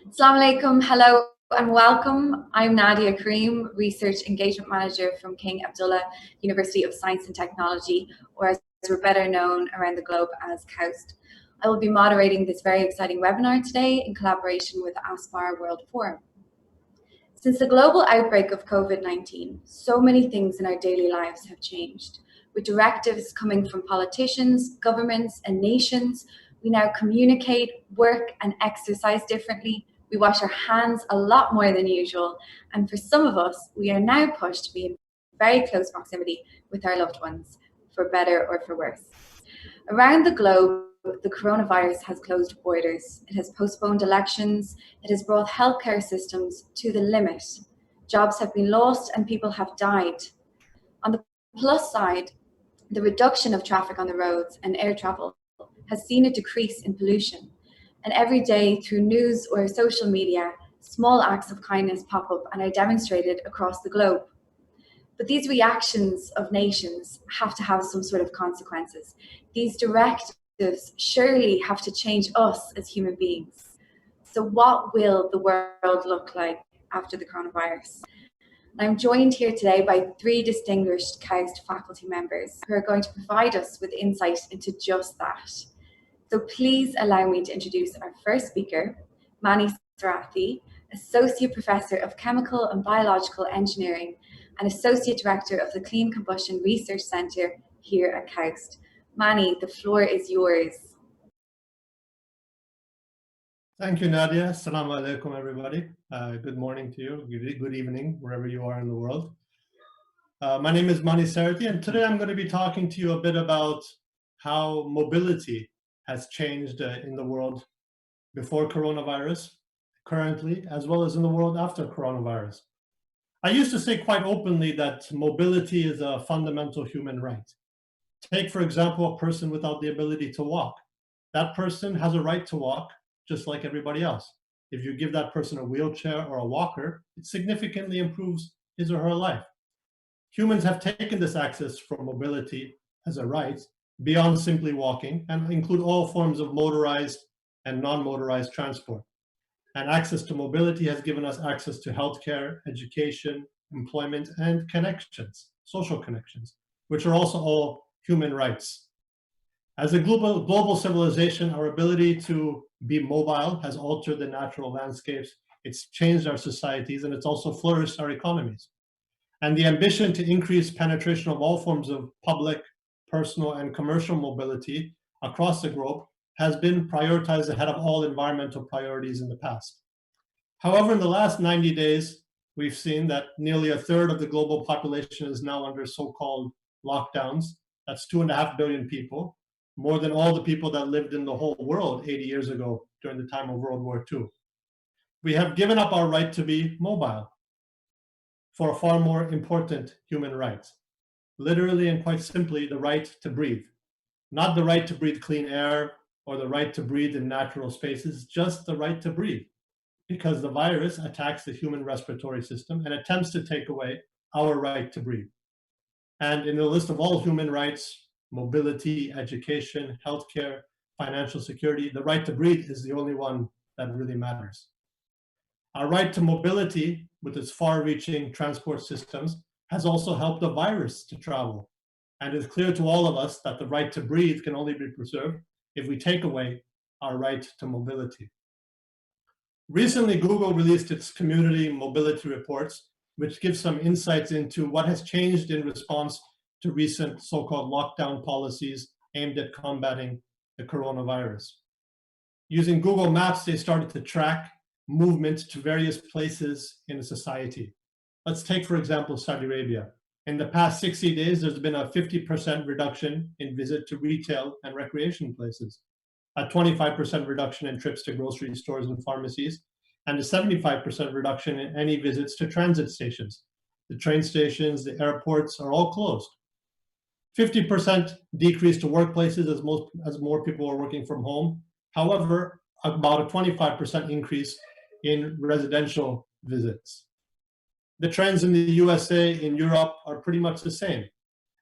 Assalamu alaikum, hello and welcome. I'm Nadia Kareem, Research Engagement Manager from King Abdullah University of Science and Technology, or as we're better known around the globe as Coast. I will be moderating this very exciting webinar today in collaboration with the Asbár World Forum. Since the global outbreak of COVID-19, so many things in our daily lives have changed. With directives coming from politicians, governments, and nations, we now communicate, work, and exercise differently. We wash our hands a lot more than usual, and for some of us, we are now pushed to be in very close proximity with our loved ones, for better or for worse. Around the globe, the coronavirus has closed borders. It has postponed elections. It has brought healthcare systems to the limit. Jobs have been lost and people have died. On the plus side, the reduction of traffic on the roads and air travel has seen a decrease in pollution. And every day through news or social media, small acts of kindness pop up and are demonstrated across the globe. But these reactions of nations have to have some sort of consequences. These directives surely have to change us as human beings. So what will the world look like after the coronavirus? I'm joined here today by three distinguished Coast faculty members who are going to provide us with insight into just that. So please allow me to introduce our first speaker, Mani Sarathy, Associate Professor of Chemical and Biological Engineering and Associate Director of the Clean Combustion Research Centre here at Coast. Mani, the floor is yours. Thank you, Nadia. Assalamu alaikum, everybody. Good morning to you. Good evening, wherever you are in the world. My name is Mani Sarathy, and today I'm going to be talking to you a bit about how mobility has changed in the world before coronavirus, currently, as well as in the world after coronavirus. I used to say quite openly that mobility is a fundamental human right. Take, for example, a person without the ability to walk. That person has a right to walk just like everybody else. If you give that person a wheelchair or a walker, it significantly improves his or her life. Humans have taken this access for mobility as a right beyond simply walking and include all forms of motorized and non-motorized transport. And access to mobility has given us access to healthcare, education, employment, and connections, social connections, which are also all human rights. As a global civilization, our ability to be mobile has altered the natural landscapes, it's changed our societies, and it's also flourished our economies. And the ambition to increase penetration of all forms of public, personal, and commercial mobility across the globe has been prioritized ahead of all environmental priorities in the past. However, in the last 90 days, we've seen that nearly a third of the global population is now under so-called lockdowns. That's 2.5 billion people, more than all the people that lived in the whole world 80 years ago during the time of World War II. We have given up our right to be mobile for a far more important human right. Literally and quite simply, the right to breathe. Not the right to breathe clean air or the right to breathe in natural spaces, just the right to breathe. Because the virus attacks the human respiratory system and attempts to take away our right to breathe. And in the list of all human rights, mobility, education, healthcare, financial security, the right to breathe is the only one that really matters. Our right to mobility, with its far-reaching transport systems, has also helped the virus to travel. And it's clear to all of us that the right to breathe can only be preserved if we take away our right to mobility. Recently, Google released its community mobility reports, which give some insights into what has changed in response to recent so-called lockdown policies aimed at combating the coronavirus. Using Google Maps, they started to track movement to various places in a society. Let's take, for example, Saudi Arabia. In the past 60 days, there's been a 50% reduction in visit to retail and recreation places, a 25% reduction in trips to grocery stores and pharmacies, and a 75% reduction in any visits to transit stations. The train stations, the airports are all closed. 50% decrease to workplaces as more people are working from home. However, about a 25% increase in residential visits. The trends in the USA, in Europe, are pretty much the same.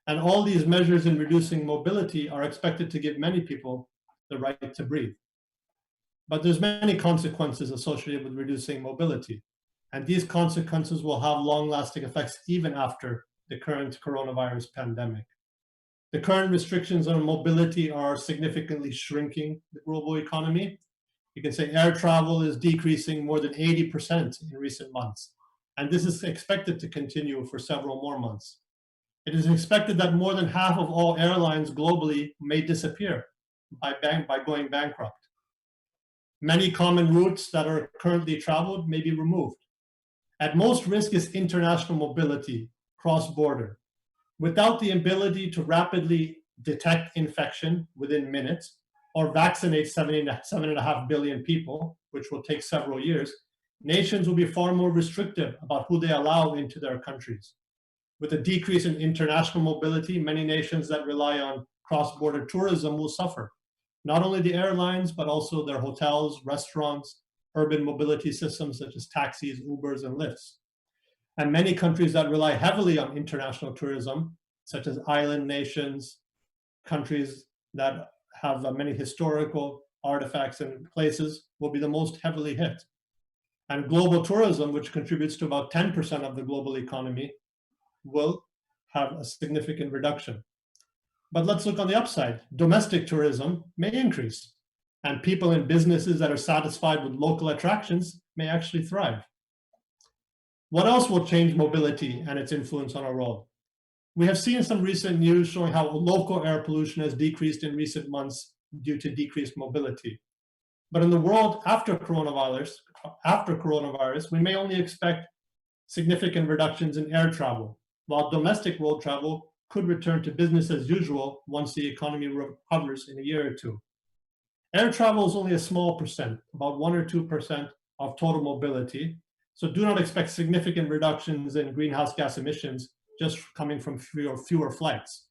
And all these measures in reducing mobility are expected to give many people the right to breathe. But there's many consequences associated with reducing mobility. And these consequences will have long-lasting effects even after the current coronavirus pandemic. The current restrictions on mobility are significantly shrinking the global economy. You can say air travel is decreasing more than 80% in recent months. And this is expected to continue for several more months. It is expected that more than half of all airlines globally may disappear by going bankrupt. Many common routes that are currently traveled may be removed. At most risk is international mobility, cross-border. Without the ability to rapidly detect infection within minutes or vaccinate 7.5 billion people, which will take several years, nations will be far more restrictive about who they allow into their countries. With a decrease in international mobility, many nations that rely on cross-border tourism will suffer. Not only the airlines, but also their hotels, restaurants, urban mobility systems such as taxis, Ubers, and Lyfts. And many countries that rely heavily on international tourism, such as island nations, countries that have many historical artifacts and places, will be the most heavily hit. And global tourism, which contributes to about 10% of the global economy, will have a significant reduction. But let's look on the upside. Domestic tourism may increase, and people and businesses that are satisfied with local attractions may actually thrive. What else will change mobility and its influence on our world? We have seen some recent news showing how local air pollution has decreased in recent months due to decreased mobility. But in the world after coronavirus, we may only expect significant reductions in air travel, while domestic road travel could return to business as usual once the economy recovers in a year or two. Air travel is only a small percent, about 1 or 2% of total mobility, so do not expect significant reductions in greenhouse gas emissions just coming from fewer flights.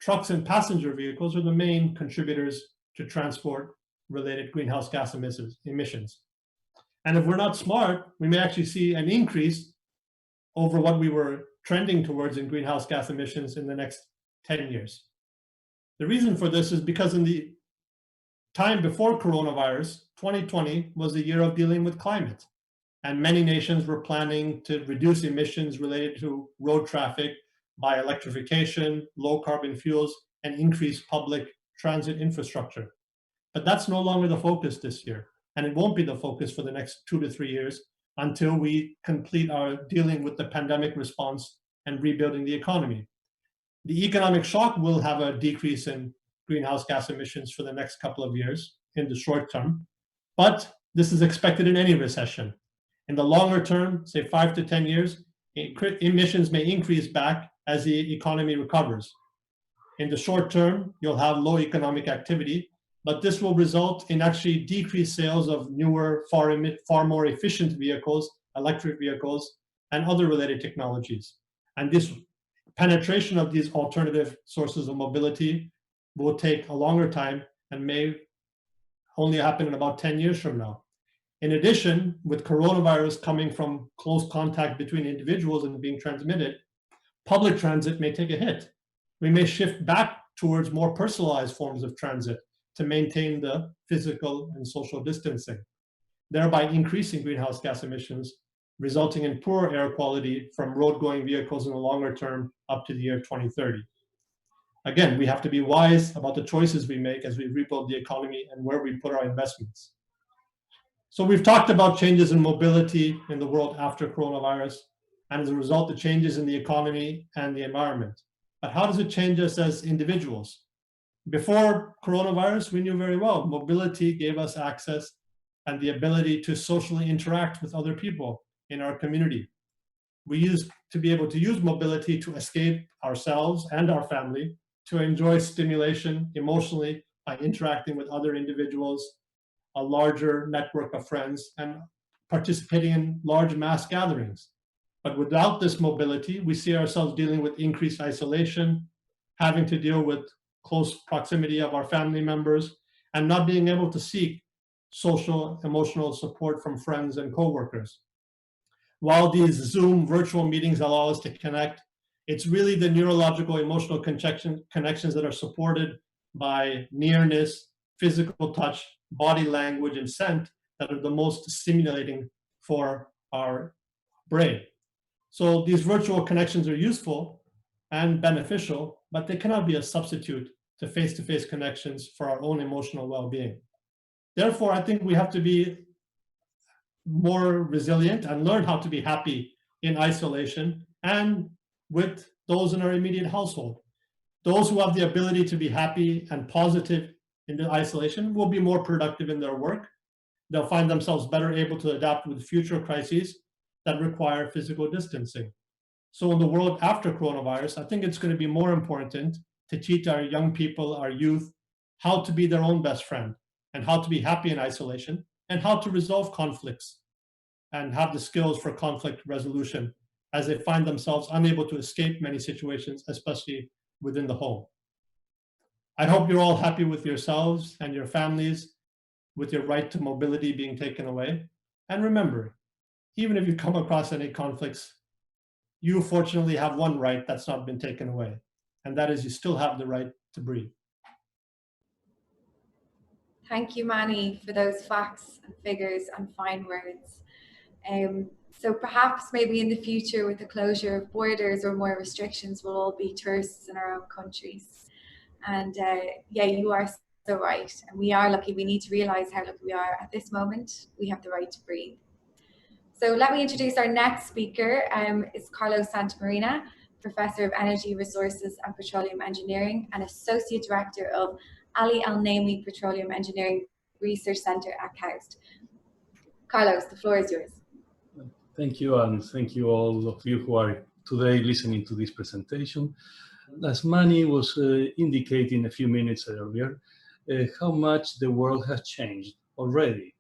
Trucks and passenger vehicles are the main contributors to transport-related greenhouse gas emissions. And if we're not smart, we may actually see an increase over what we were trending towards in greenhouse gas emissions in the next 10 years. The reason for this is because in the time before coronavirus, 2020 was a year of dealing with climate. And many nations were planning to reduce emissions related to road traffic by electrification, low carbon fuels, and increased public transit infrastructure. But that's no longer the focus this year. And it won't be the focus for the next 2 to 3 years until we complete our dealing with the pandemic response and rebuilding the economy. The economic shock will have a decrease in greenhouse gas emissions for the next couple of years in the short term, but this is expected in any recession. In the longer term, say 5 to 10 years, emissions may increase back as the economy recovers. In the short term, you'll have low economic activity, but this will result in actually decreased sales of newer, far more efficient vehicles, electric vehicles, and other related technologies. And this penetration of these alternative sources of mobility will take a longer time and may only happen in about 10 years from now. In addition, with coronavirus coming from close contact between individuals and being transmitted, public transit may take a hit. We may shift back towards more personalized forms of transit to maintain the physical and social distancing, thereby increasing greenhouse gas emissions, resulting in poor air quality from road-going vehicles in the longer term up to the year 2030. Again, we have to be wise about the choices we make as we rebuild the economy and where we put our investments. So we've talked about changes in mobility in the world after coronavirus, and as a result, the changes in the economy and the environment. But how does it change us as individuals? Before coronavirus, we knew very well mobility gave us access and the ability to socially interact with other people in our community. We used to be able to use mobility to escape ourselves and our family, to enjoy stimulation emotionally by interacting with other individuals, a larger network of friends, and participating in large mass gatherings. But without this mobility, we see ourselves dealing with increased isolation, having to deal with close proximity of our family members, and not being able to seek social, emotional support from friends and coworkers. While these Zoom virtual meetings allow us to connect, it's really the neurological, emotional connections that are supported by nearness, physical touch, body language, and scent that are the most stimulating for our brain. So these virtual connections are useful and beneficial, but they cannot be a substitute to face-to-face connections for our own emotional well-being. Therefore, I think we have to be more resilient and learn how to be happy in isolation and with those in our immediate household. Those who have the ability to be happy and positive in the isolation will be more productive in their work. They'll find themselves better able to adapt with future crises that require physical distancing. So in the world after coronavirus, I think it's going to be more important to teach our young people, our youth, how to be their own best friend and how to be happy in isolation and how to resolve conflicts and have the skills for conflict resolution as they find themselves unable to escape many situations, especially within the home. I hope you're all happy with yourselves and your families, with your right to mobility being taken away. And remember, even if you come across any conflicts, you fortunately have one right that's not been taken away, and that is you still have the right to breathe. Thank you, Mani, for those facts and figures and fine words. So perhaps maybe in the future with the closure of borders or more restrictions, we'll all be tourists in our own countries. And yeah, you are so right. And we are lucky. We need to realize how lucky we are at this moment. We have the right to breathe. So let me introduce our next speaker. It's Carlos Santamarina, Professor of Energy Resources and Petroleum Engineering and Associate Director of Al-Naimi Petroleum Engineering Research Center at Koust. Carlos, the floor is yours. Thank you, and thank you all of you who are today listening to this presentation. As Mani was indicating a few minutes earlier, how much the world has changed already.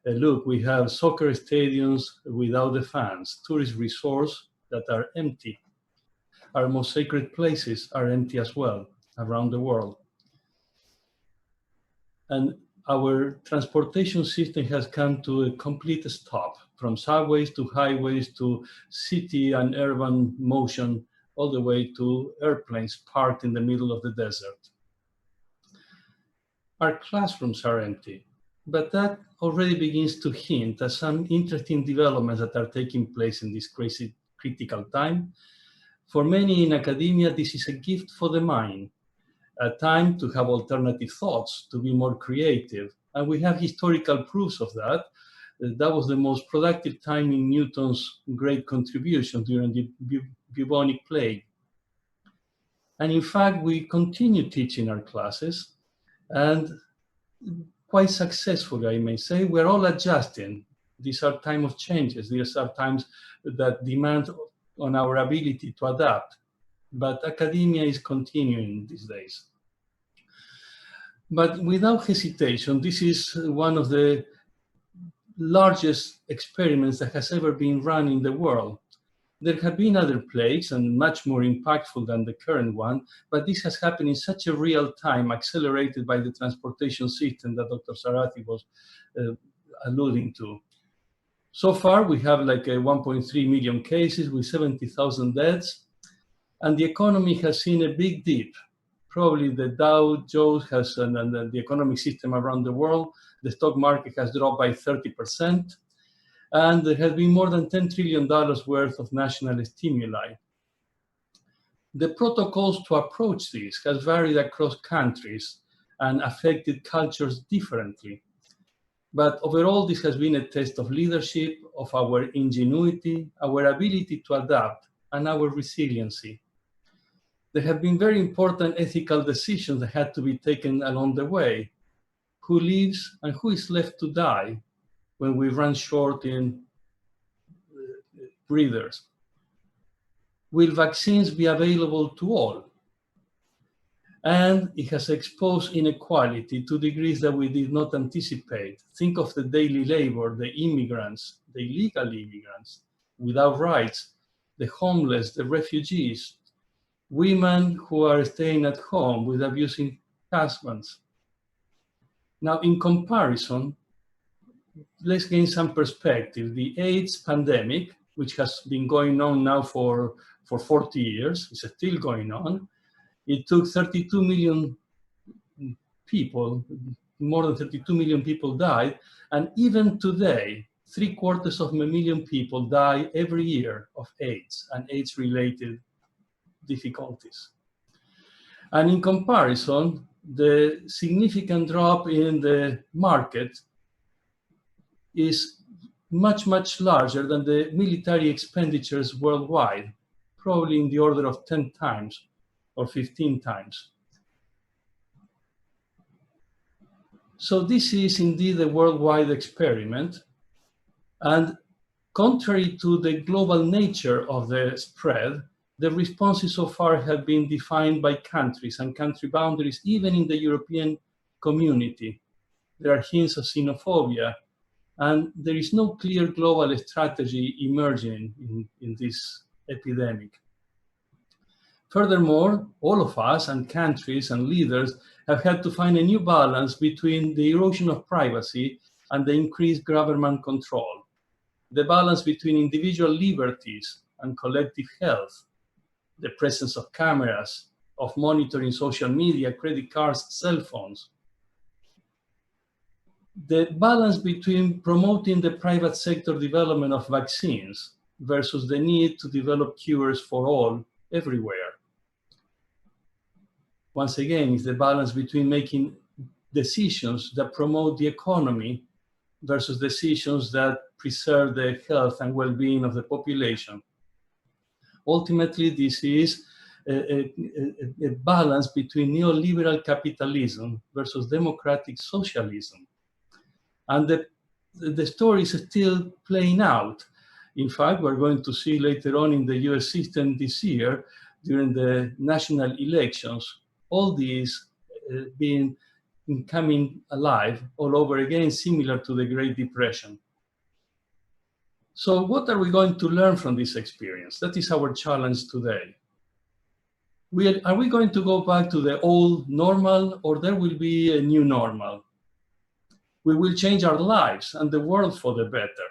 Look, we have soccer stadiums without the fans, tourist resorts that are empty. Our most sacred places are empty as well around the world. And our transportation system has come to a complete stop, from subways to highways to city and urban motion, all the way to airplanes parked in the middle of the desert. Our classrooms are empty, but that already begins to hint at some interesting developments that are taking place in this crazy critical time. For many in academia, this is a gift for the mind, a time to have alternative thoughts, to be more creative. And we have historical proofs of that. That was the most productive time in Newton's great contribution during the bubonic plague. And in fact, we continue teaching our classes, and quite successfully, I may say. We're all adjusting. These are times of changes. These are times that demand on our ability to adapt. But academia is continuing these days. But without hesitation, this is one of the largest experiments that has ever been run in the world. There have been other plagues and much more impactful than the current one, but this has happened in such a real time, accelerated by the transportation system that Dr. Sarathy was alluding to. So far, we have like 1.3 million cases with 70,000 deaths, and the economy has seen a big dip. Probably the Dow Jones has, and the economic system around the world, the stock market has dropped by 30%. And there has been more than $10 trillion worth of national stimuli. The protocols to approach this has varied across countries and affected cultures differently. But overall, this has been a test of leadership, of our ingenuity, our ability to adapt, and our resiliency. There have been very important ethical decisions that had to be taken along the way. Who lives and who is left to die when we run short in breathers? Will vaccines be available to all? And it has exposed inequality to degrees that we did not anticipate. Think of the daily labor, the immigrants, the illegal immigrants without rights, the homeless, the refugees, women who are staying at home with abusing husbands. Now, in comparison, let's gain some perspective. The AIDS pandemic, which has been going on now for 40 years, is still going on. It took 32 million people, more than 32 million people died, and even today, 750,000 people die every year of AIDS and AIDS-related difficulties. And in comparison, the significant drop in the market is much, much larger than the military expenditures worldwide, probably in the order of 10 times or 15 times. So this is indeed a worldwide experiment. And contrary to the global nature of the spread, the responses so far have been defined by countries and country boundaries, even in the European community. There are hints of xenophobia, and there is no clear global strategy emerging in this epidemic. Furthermore, all of us and countries and leaders have had to find a new balance between the erosion of privacy and the increased government control, the balance between individual liberties and collective health, the presence of cameras, of monitoring social media, credit cards, cell phones. The balance between promoting the private sector development of vaccines versus the need to develop cures for all everywhere. Once again, is the balance between making decisions that promote the economy versus decisions that preserve the health and well-being of the population. Ultimately, this is a balance between neoliberal capitalism versus democratic socialism. And the story is still playing out. In fact, we're going to see later on in the US system this year, during the national elections, all these coming alive all over again, similar to the Great Depression. So what are we going to learn from this experience? That is our challenge today. Are we going to go back to the old normal, or there will be a new normal? We will change our lives and the world for the better.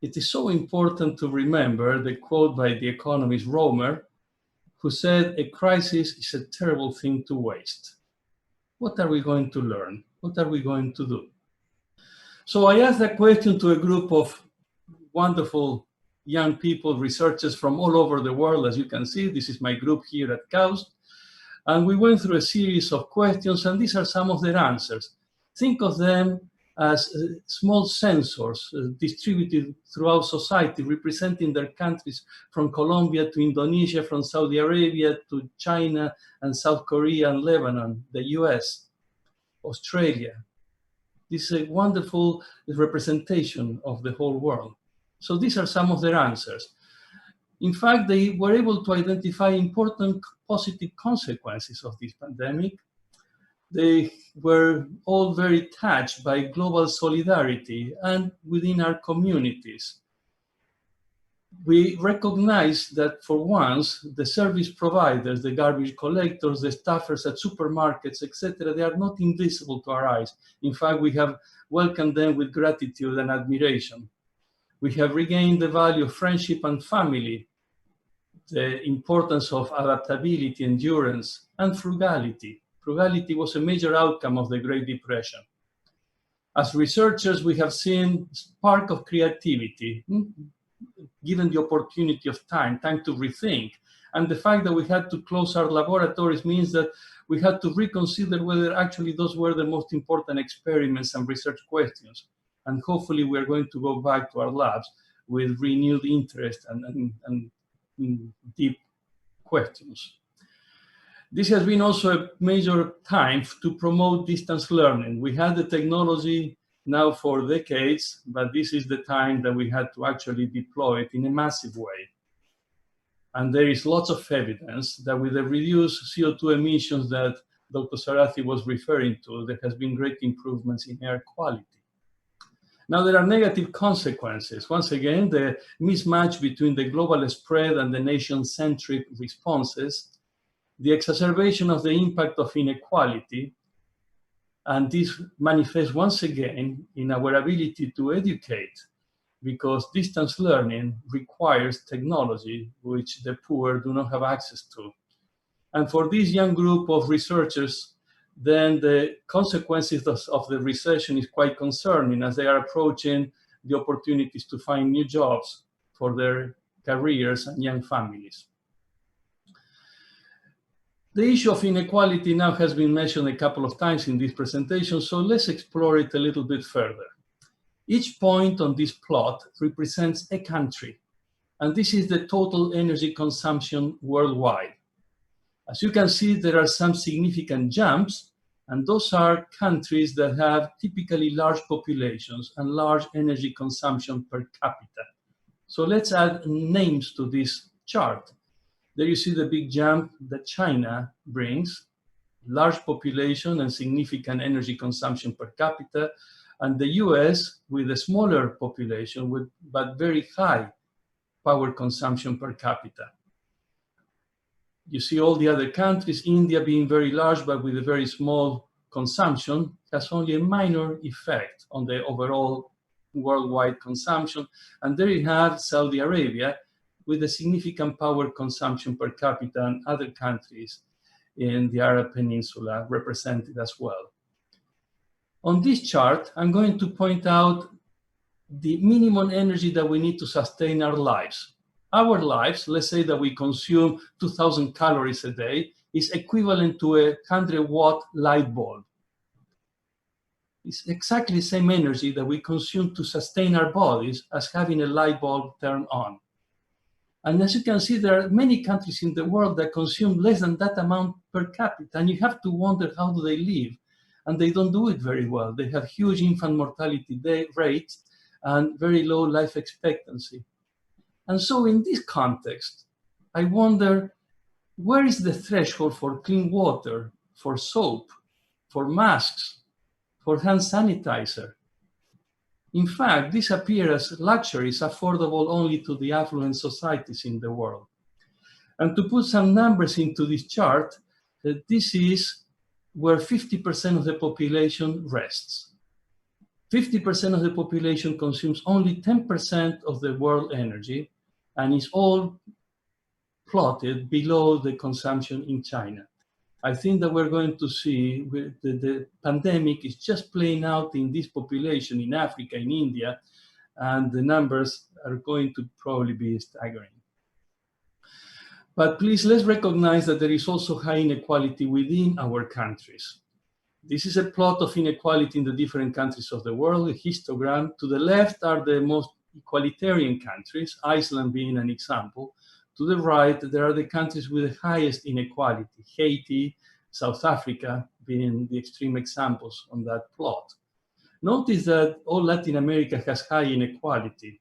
It is so important to remember the quote by the economist Romer, who said, "A crisis is a terrible thing to waste." What are we going to learn? What are we going to do? So I asked that question to a group of wonderful young people, researchers from all over the world. As you can see, this is my group here at Kaust. And we went through a series of questions, and these are some of their answers. Think of them as small sensors distributed throughout society, representing their countries from Colombia to Indonesia, from Saudi Arabia to China and South Korea and Lebanon, the US, Australia. This is a wonderful representation of the whole world. So these are some of their answers. In fact, they were able to identify important positive consequences of this pandemic. They were all very touched by global solidarity and within our communities. We recognize that for once, the service providers, the garbage collectors, the staffers at supermarkets, etc., they are not invisible to our eyes. In fact, we have welcomed them with gratitude and admiration. We have regained the value of friendship and family, the importance of adaptability, endurance, and frugality. Frugality was a major outcome of the Great Depression. As researchers, we have seen a spark of creativity, given the opportunity of time to rethink. And the fact that we had to close our laboratories means that we had to reconsider whether actually those were the most important experiments and research questions. And hopefully we're going to go back to our labs with renewed interest and deep questions. This has been also a major time to promote distance learning. We had the technology now for decades, but this is the time that we had to actually deploy it in a massive way. And there is lots of evidence that with the reduced CO2 emissions that Dr. Sarathy was referring to, there has been great improvements in air quality. Now there are negative consequences. Once again, the mismatch between the global spread and the nation-centric responses, the exacerbation of the impact of inequality, and this manifests once again in our ability to educate, because distance learning requires technology which the poor do not have access to. And for this young group of researchers, then the consequences of the recession is quite concerning, as they are approaching the opportunities to find new jobs for their careers and young families. The issue of inequality now has been mentioned a couple of times in this presentation, so let's explore it a little bit further. Each point on this plot represents a country, and this is the total energy consumption worldwide. As you can see, there are some significant jumps, and those are countries that have typically large populations and large energy consumption per capita. So let's add names to this chart. There you see the big jump that China brings, large population and significant energy consumption per capita, and the US with a smaller population but very high power consumption per capita. You see all the other countries, India being very large but with a very small consumption, has only a minor effect on the overall worldwide consumption. And there you have Saudi Arabia with a significant power consumption per capita, and other countries in the Arab Peninsula represented as well. On this chart, I'm going to point out the minimum energy that we need to sustain our lives. Our lives, let's say that we consume 2,000 calories a day, is equivalent to a 100-watt light bulb. It's exactly the same energy that we consume to sustain our bodies as having a light bulb turned on. And as you can see, there are many countries in the world that consume less than that amount per capita, and you have to wonder how do they live. And they don't do it very well. They have huge infant mortality rates and very low life expectancy. And so in this context, I wonder, where is the threshold for clean water, for soap, for masks, for hand sanitizer? In fact, these appear as luxuries affordable only to the affluent societies in the world. And to put some numbers into this chart, this is where 50% of the population rests. 50% of the population consumes only 10% of the world energy, and is all plotted below the consumption in China. I think that we're going to see the pandemic is just playing out in this population in Africa, in India, and the numbers are going to probably be staggering. But please, let's recognize that there is also high inequality within our countries. This is a plot of inequality in the different countries of the world, a histogram. To the left are the most equalitarian countries, Iceland being an example. To the right, there are the countries with the highest inequality, Haiti, South Africa being the extreme examples on that plot. Notice that all Latin America has high inequality,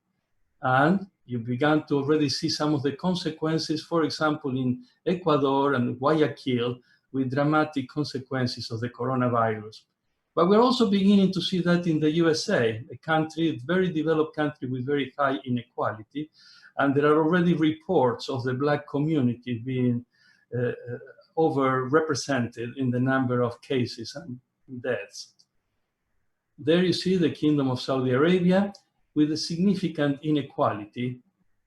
and you began to already see some of the consequences, for example, in Ecuador and Guayaquil, with dramatic consequences of the coronavirus. But we're also beginning to see that in the USA, a country, a very developed country with very high inequality. And there are already reports of the Black community being overrepresented in the number of cases and deaths. There you see the Kingdom of Saudi Arabia with a significant inequality,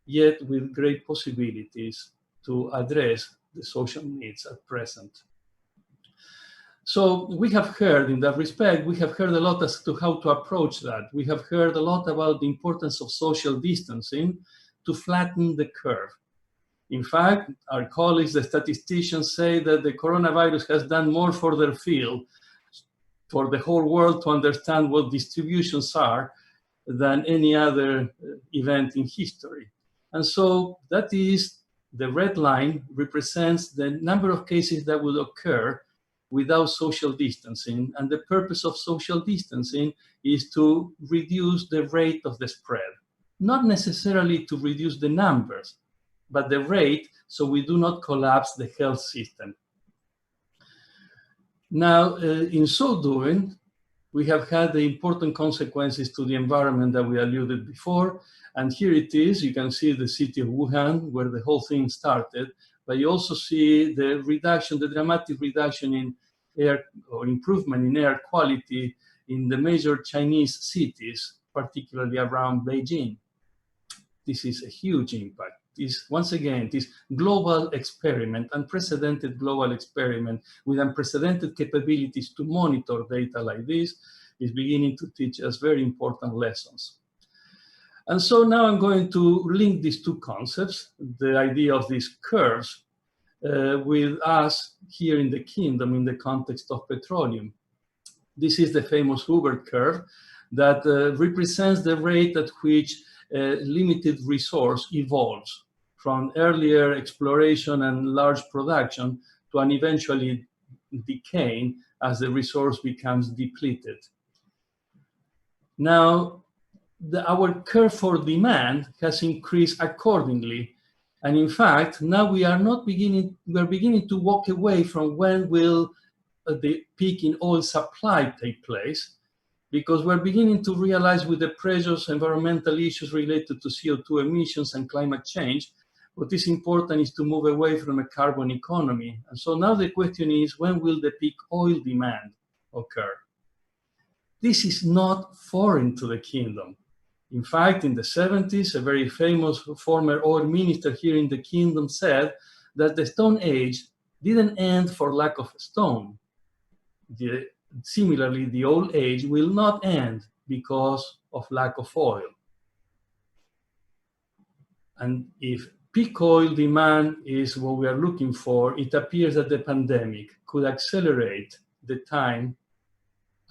yet with great possibilities to address the social needs at present. So we have heard, in that respect, we have heard a lot as to how to approach that. We have heard a lot about the importance of social distancing to flatten the curve. In fact, our colleagues, the statisticians, say that the coronavirus has done more for their field, for the whole world to understand what distributions are, than any other event in history. And so that is, the red line represents the number of cases that would occur without social distancing. And the purpose of social distancing is to reduce the rate of the spread. Not necessarily to reduce the numbers, but the rate, so we do not collapse the health system. Now, in so doing, we have had the important consequences to the environment that we alluded before. And here it is, you can see the city of Wuhan, where the whole thing started, but you also see the reduction, the dramatic reduction in air, or improvement in air quality in the major Chinese cities, particularly around Beijing. This is a huge impact. this, once again, this global experiment, unprecedented global experiment with unprecedented capabilities to monitor data like this, is beginning to teach us very important lessons. And so now I'm going to link these two concepts, the idea of these curves, with us here in the kingdom in the context of petroleum. This is the famous Hubert curve that represents the rate at which limited resource evolves from earlier exploration and large production to an eventually decaying as the resource becomes depleted. Now, our curve for demand has increased accordingly. And in fact, now we are beginning to walk away from when will the peak in oil supply take place, because we're beginning to realize with the pressures, environmental issues related to CO2 emissions and climate change, what is important is to move away from a carbon economy. And so now the question is, when will the peak oil demand occur? This is not foreign to the kingdom. In fact, in the 70s, a very famous former oil minister here in the kingdom said that the Stone Age didn't end for lack of stone. Similarly, the old age will not end because of lack of oil. And if peak oil demand is what we are looking for, it appears that the pandemic could accelerate the time,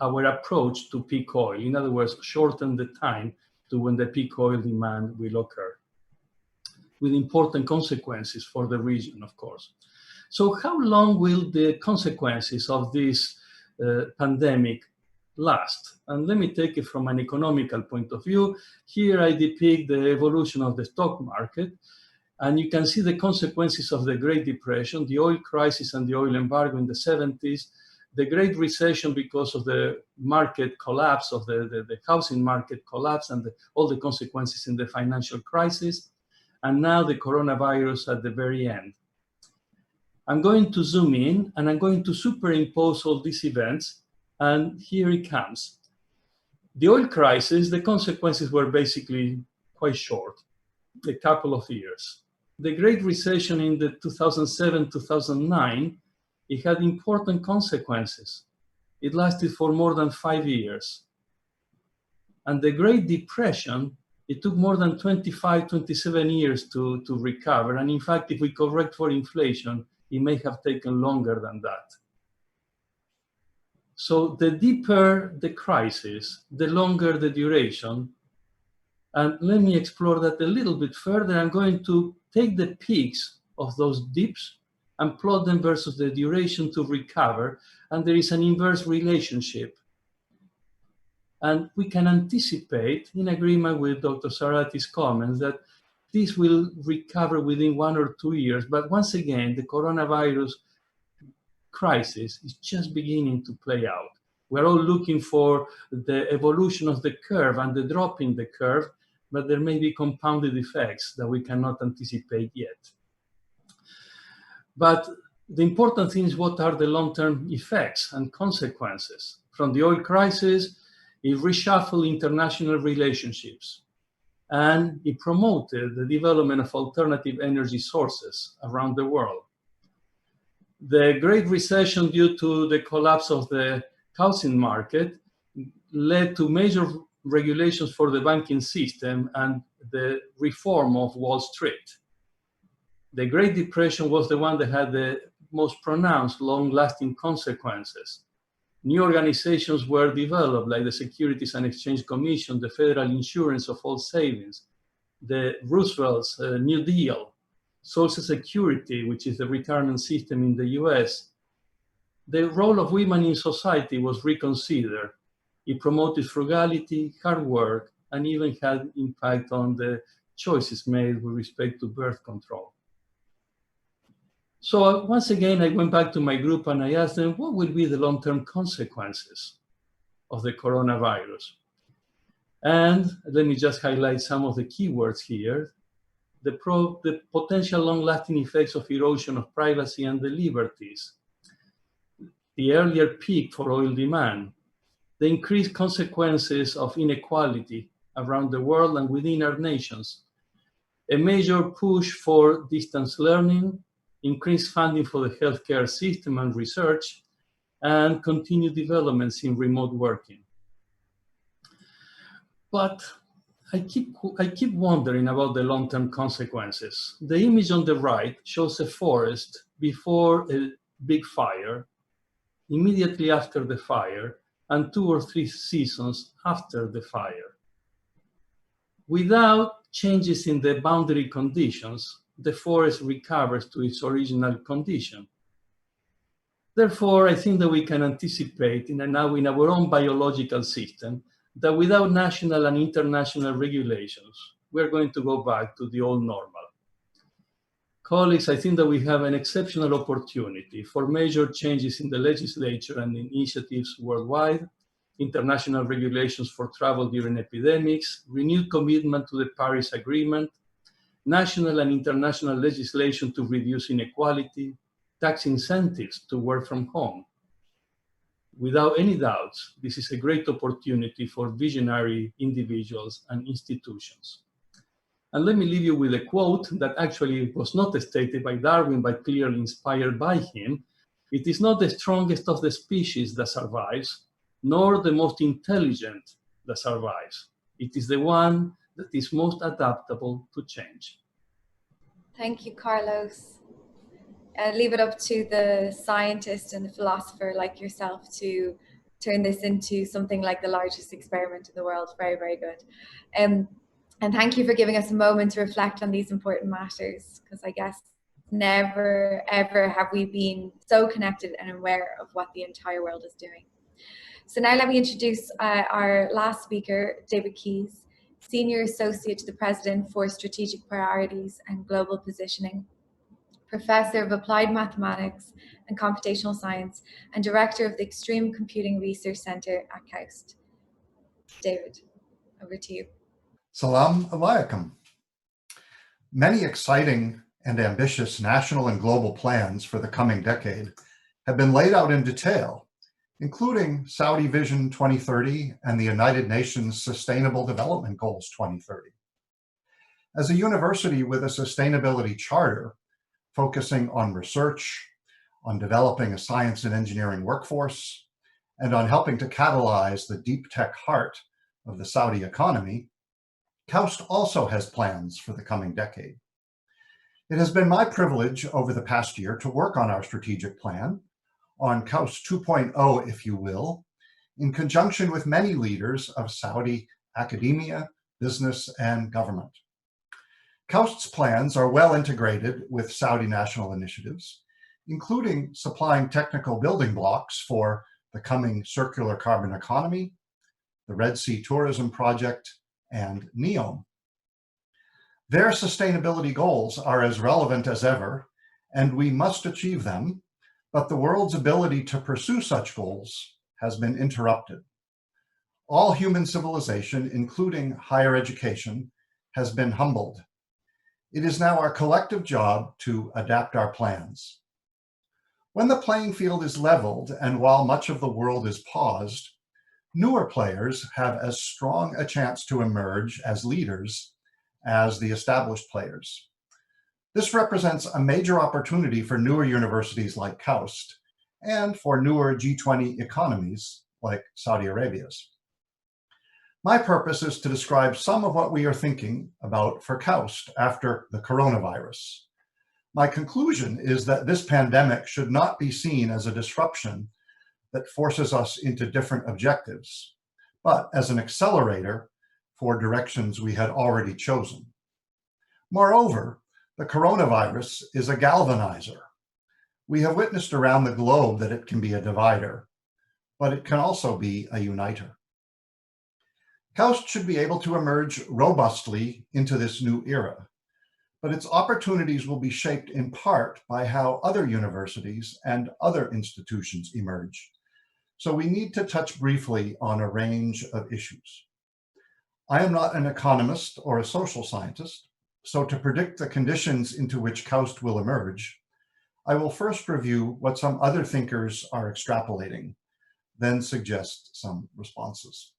our approach to peak oil. In other words, shorten the time to when the peak oil demand will occur, with important consequences for the region, of course. So how long will the consequences of this pandemic last? And let me take it from an economical point of view. Here I depict the evolution of the stock market, and you can see the consequences of the Great Depression, the oil crisis and the oil embargo in the 70s, the Great Recession because of the market collapse, of the housing market collapse, and all the consequences in the financial crisis, and now the coronavirus at the very end. I'm going to zoom in and I'm going to superimpose all these events, and here it comes. The oil crisis, the consequences were basically quite short, a couple of years. The Great Recession in the 2007-2009, it had important consequences. It lasted for more than 5 years. And the Great Depression, it took more than 25, 27 years to recover. And in fact, if we correct for inflation, it may have taken longer than that. So the deeper the crisis, the longer the duration. And let me explore that a little bit further. I'm going to take the peaks of those dips and plot them versus the duration to recover. And there is an inverse relationship. And we can anticipate, in agreement with Dr. Sarathy's comments, that this will recover within 1 or 2 years. But once again, the coronavirus crisis is just beginning to play out. We're all looking for the evolution of the curve and the drop in the curve, but there may be compounded effects that we cannot anticipate yet. But the important thing is, what are the long-term effects and consequences? From the oil crisis, it reshuffled international relationships, and it promoted the development of alternative energy sources around the world. The Great Recession, due to the collapse of the housing market, led to major regulations for the banking system and the reform of Wall Street. The Great Depression was the one that had the most pronounced, long-lasting consequences. New organizations were developed, like the Securities and Exchange Commission, the Federal Insurance of All Savings, the Roosevelt's New Deal, Social Security, which is the retirement system in the US. The role of women in society was reconsidered. It promoted frugality, hard work, and even had impact on the choices made with respect to birth control. So once again, I went back to my group and I asked them, what will be the long-term consequences of the coronavirus? And let me just highlight some of the keywords here. The potential long-lasting effects of erosion of privacy and the liberties, the earlier peak for oil demand, the increased consequences of inequality around the world and within our nations, a major push for distance learning, increased funding for the healthcare system and research, and continued developments in remote working. But I keep wondering about the long-term consequences. The image on the right shows a forest before a big fire, immediately after the fire, and 2 or 3 seasons after the fire. Without changes in the boundary conditions, the forest recovers to its original condition. Therefore, I think that we can anticipate in our own biological system that without national and international regulations, we're going to go back to the old normal. Colleagues, I think that we have an exceptional opportunity for major changes in the legislature and initiatives worldwide, international regulations for travel during epidemics, renewed commitment to the Paris Agreement, national and international legislation to reduce inequality, tax incentives to work from home. Without any doubts, this is a great opportunity for visionary individuals and institutions. And let me leave you with a quote that actually was not stated by Darwin, but clearly inspired by him. It is not the strongest of the species that survives, nor the most intelligent that survives. It is the one that is most adaptable to change. Thank you, Carlos. Leave it up to the scientist and the philosopher like yourself to turn this into something like the largest experiment in the world. Very, very good. And thank you for giving us a moment to reflect on these important matters, because I guess never, ever have we been so connected and aware of what the entire world is doing. So now let me introduce our last speaker, David Keyes, Senior Associate to the President for Strategic Priorities and Global Positioning, Professor of Applied Mathematics and Computational Science, and Director of the Extreme Computing Research Center at KAUST. David, over to you. Salam alaikum. Many exciting and ambitious national and global plans for the coming decade have been laid out in detail, including Saudi Vision 2030 and the United Nations Sustainable Development Goals 2030. As a university with a sustainability charter focusing on research, on developing a science and engineering workforce, and on helping to catalyze the deep tech heart of the Saudi economy, KAUST also has plans for the coming decade. It has been my privilege over the past year to work on our strategic plan, on KAUST 2.0, if you will, in conjunction with many leaders of Saudi academia, business, and government. KAUST's plans are well integrated with Saudi national initiatives, including supplying technical building blocks for the coming circular carbon economy, the Red Sea Tourism Project, and NEOM. Their sustainability goals are as relevant as ever, and we must achieve them, but the world's ability to pursue such goals has been interrupted. All human civilization, including higher education, has been humbled. It is now our collective job to adapt our plans. When the playing field is leveled, and while much of the world is paused, newer players have as strong a chance to emerge as leaders as the established players. This represents a major opportunity for newer universities like KAUST and for newer G20 economies like Saudi Arabia's. My purpose is to describe some of what we are thinking about for KAUST after the coronavirus. My conclusion is that this pandemic should not be seen as a disruption that forces us into different objectives, but as an accelerator for directions we had already chosen. Moreover, the coronavirus is a galvanizer. We have witnessed around the globe that it can be a divider, but it can also be a uniter. KAUST should be able to emerge robustly into this new era, but its opportunities will be shaped in part by how other universities and other institutions emerge. So we need to touch briefly on a range of issues. I am not an economist or a social scientist, so to predict the conditions into which KAUST will emerge, I will first review what some other thinkers are extrapolating, then suggest some responses.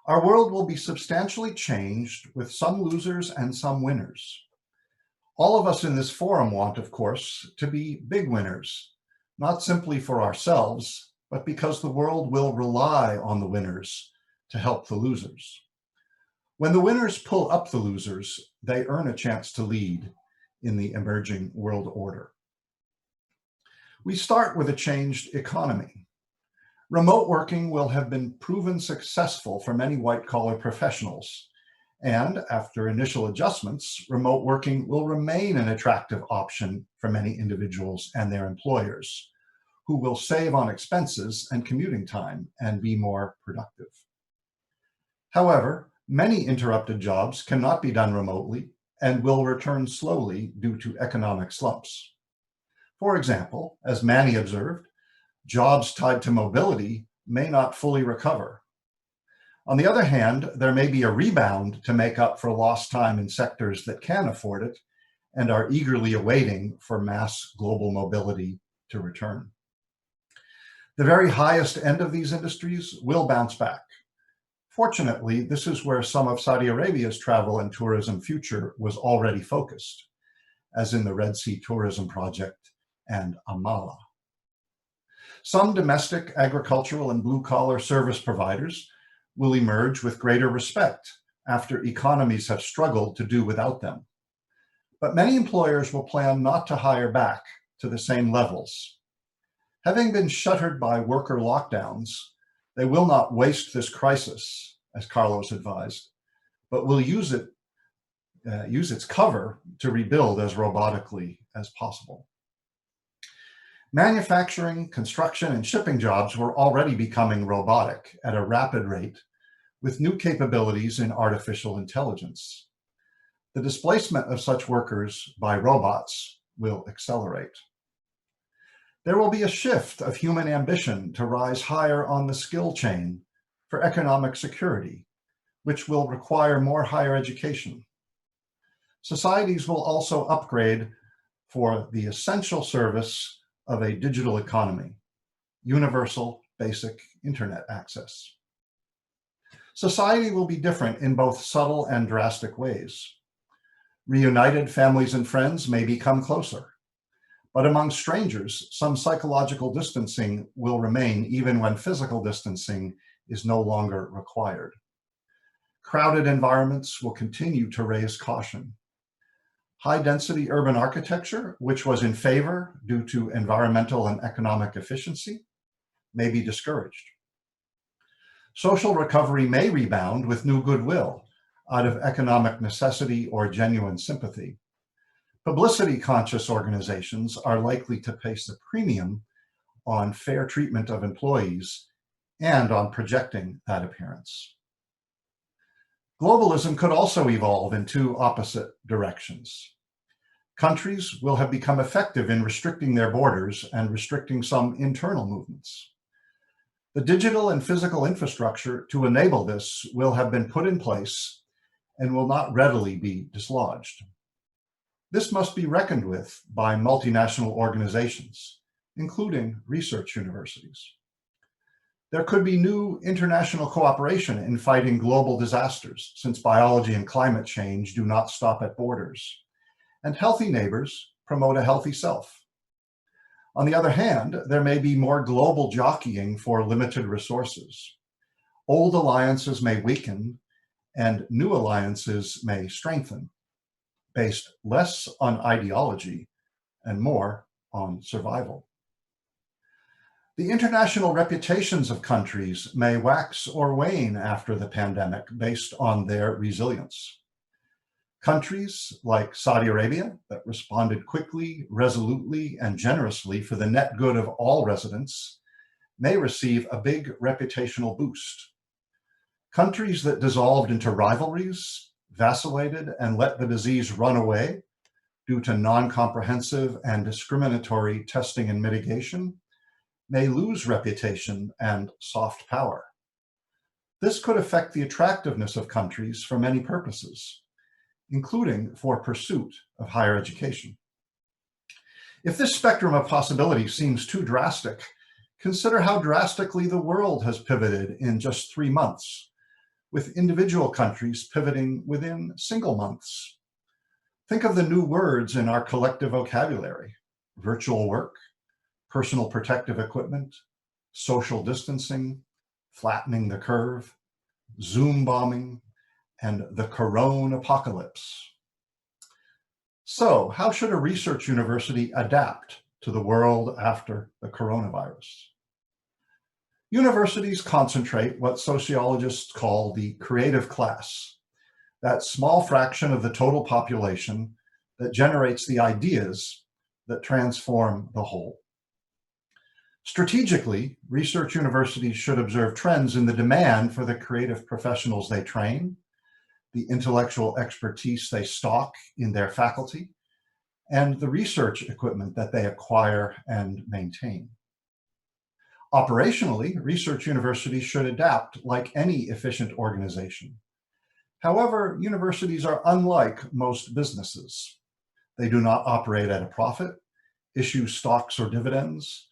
Our world will be substantially changed with some losers and some winners. All of us in this forum want, of course, to be big winners, not simply for ourselves, but because the world will rely on the winners to help the losers. When the winners pull up the losers, they earn a chance to lead in the emerging world order. We start with a changed economy. Remote working will have been proven successful for many white-collar professionals, and after initial adjustments, remote working will remain an attractive option for many individuals and their employers, who will save on expenses and commuting time and be more productive. However, many interrupted jobs cannot be done remotely and will return slowly due to economic slumps. For example, as Mani observed, jobs tied to mobility may not fully recover. On the other hand, there may be a rebound to make up for lost time in sectors that can afford it and are eagerly awaiting for mass global mobility to return. The very highest end of these industries will bounce back. Fortunately, this is where some of Saudi Arabia's travel and tourism future was already focused, as in the Red Sea Tourism Project and Amala. Some domestic agricultural and blue-collar service providers will emerge with greater respect after economies have struggled to do without them. But many employers will plan not to hire back to the same levels. Having been shuttered by worker lockdowns, they will not waste this crisis, as Carlos advised, but will use its cover to rebuild as robotically as possible. Manufacturing, construction, and shipping jobs were already becoming robotic at a rapid rate with new capabilities in artificial intelligence. The displacement of such workers by robots will accelerate. There will be a shift of human ambition to rise higher on the skill chain for economic security, which will require more higher education. Societies will also upgrade for the essential service of a digital economy, universal basic internet access. Society will be different in both subtle and drastic ways. Reunited families and friends may become closer, but among strangers, some psychological distancing will remain even when physical distancing is no longer required. Crowded environments will continue to raise caution. High-density urban architecture, which was in favor due to environmental and economic efficiency, may be discouraged. Social recovery may rebound with new goodwill out of economic necessity or genuine sympathy. Publicity-conscious organizations are likely to place a premium on fair treatment of employees and on projecting that appearance. Globalism could also evolve in two opposite directions. Countries will have become effective in restricting their borders and restricting some internal movements. The digital and physical infrastructure to enable this will have been put in place and will not readily be dislodged. This must be reckoned with by multinational organizations, including research universities. There could be new international cooperation in fighting global disasters, since biology and climate change do not stop at borders. And healthy neighbors promote a healthy self. On the other hand, there may be more global jockeying for limited resources. Old alliances may weaken and new alliances may strengthen, based less on ideology and more on survival. The international reputations of countries may wax or wane after the pandemic based on their resilience. Countries like Saudi Arabia that responded quickly, resolutely, and generously for the net good of all residents may receive a big reputational boost. Countries that dissolved into rivalries, vacillated, and let the disease run away due to non-comprehensive and discriminatory testing and mitigation may lose reputation and soft power. This could affect the attractiveness of countries for many purposes, including for pursuit of higher education. If this spectrum of possibilities seems too drastic, consider how drastically the world has pivoted in just 3 months, with individual countries pivoting within single months. Think of the new words in our collective vocabulary: virtual work, personal protective equipment, social distancing, flattening the curve, Zoom bombing, and the corona apocalypse. So, how should a research university adapt to the world after the coronavirus? Universities concentrate what sociologists call the creative class, that small fraction of the total population that generates the ideas that transform the whole. Strategically, research universities should observe trends in the demand for the creative professionals they train, the intellectual expertise they stock in their faculty, and the research equipment that they acquire and maintain. Operationally, research universities should adapt like any efficient organization. However, universities are unlike most businesses. They do not operate at a profit, issue stocks or dividends,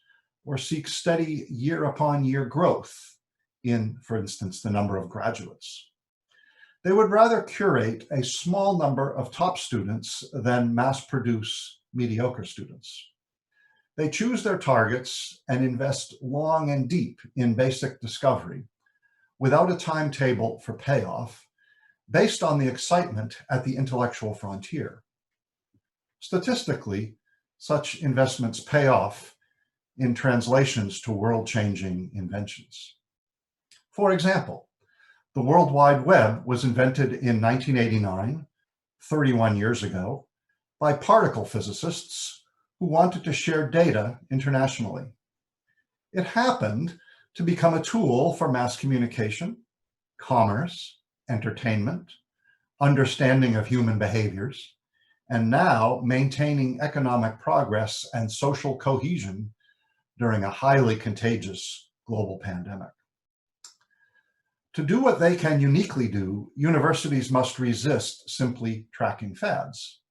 or seek steady year-upon-year growth in, for instance, the number of graduates. They would rather curate a small number of top students than mass-produce mediocre students. They choose their targets and invest long and deep in basic discovery without a timetable for payoff, based on the excitement at the intellectual frontier. Statistically, such investments pay off in translations to world-changing inventions. For example, the World Wide Web was invented in 1989, 31 years ago, by particle physicists who wanted to share data internationally. It happened to become a tool for mass communication, commerce, entertainment, understanding of human behaviors, and now maintaining economic progress and social cohesion during a highly contagious global pandemic. To do what they can uniquely do, universities must resist simply tracking fads.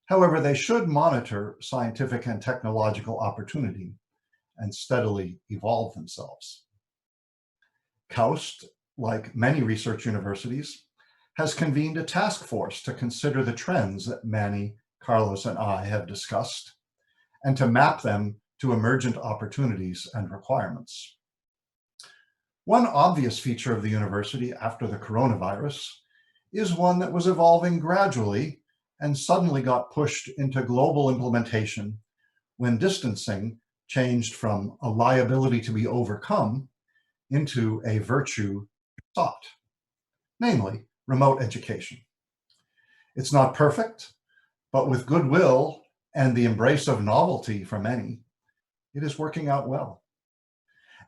However, they should monitor scientific and technological opportunity and steadily evolve themselves. Kaaust, like many research universities, has convened a task force to consider the trends that Mani, Carlos, and I have discussed, and to map them to emergent opportunities and requirements. One obvious feature of the university after the coronavirus is one that was evolving gradually and suddenly got pushed into global implementation when distancing changed from a liability to be overcome into a virtue sought, namely remote education. It's not perfect, but with goodwill and the embrace of novelty for many, it is working out well.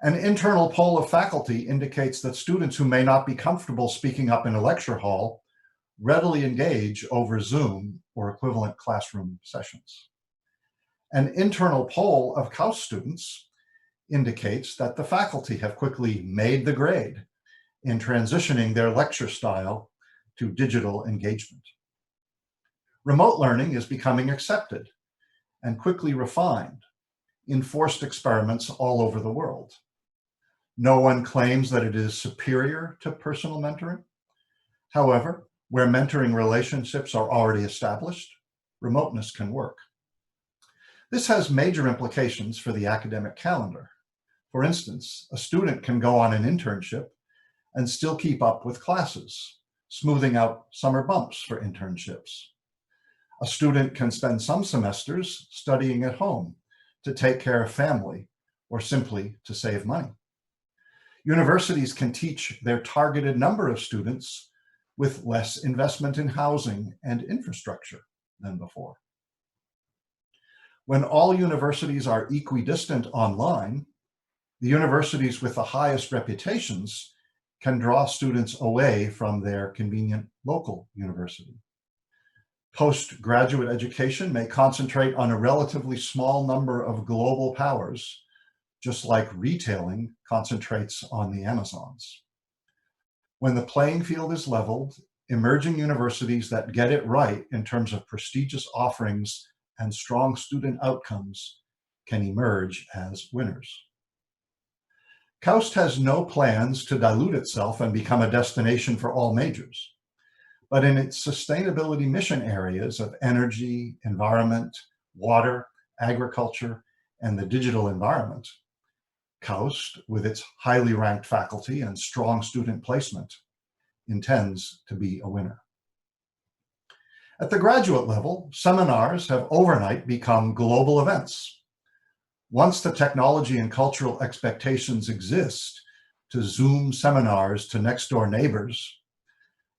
An internal poll of faculty indicates that students who may not be comfortable speaking up in a lecture hall readily engage over Zoom or equivalent classroom sessions. An internal poll of Kaaust students indicates that the faculty have quickly made the grade in transitioning their lecture style to digital engagement. Remote learning is becoming accepted and quickly refined in forced experiments all over the world. No one claims that it is superior to personal mentoring. However, where mentoring relationships are already established, remoteness can work. This has major implications for the academic calendar. For instance, a student can go on an internship and still keep up with classes, smoothing out summer bumps for internships. A student can spend some semesters studying at home to take care of family or simply to save money. Universities can teach their targeted number of students with less investment in housing and infrastructure than before. When all universities are equidistant online, the universities with the highest reputations can draw students away from their convenient local university. Postgraduate education may concentrate on a relatively small number of global powers, just like retailing concentrates on the Amazons. When the playing field is leveled, emerging universities that get it right in terms of prestigious offerings and strong student outcomes can emerge as winners. KAUST has no plans to dilute itself and become a destination for all majors. But in its sustainability mission areas of energy, environment, water, agriculture, and the digital environment, KAUST, with its highly ranked faculty and strong student placement, intends to be a winner. At the graduate level, seminars have overnight become global events. Once the technology and cultural expectations exist to Zoom seminars to next-door neighbors,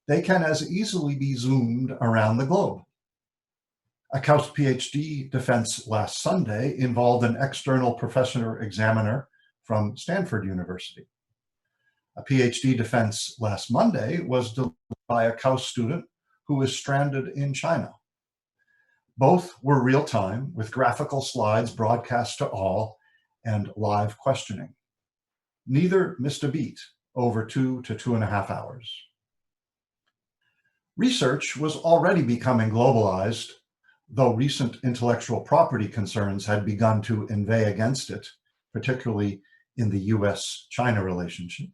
they can as easily be Zoomed around the globe. A KAUST PhD defense last Sunday involved an external professor examiner from Stanford University. A PhD defense last Monday was delivered by a KAUST student who is stranded in China. Both were real-time with graphical slides broadcast to all and live questioning. Neither missed a beat over 2 to 2.5 hours. Research was already becoming globalized, though recent intellectual property concerns had begun to inveigh against it, particularly in the US-China relationship.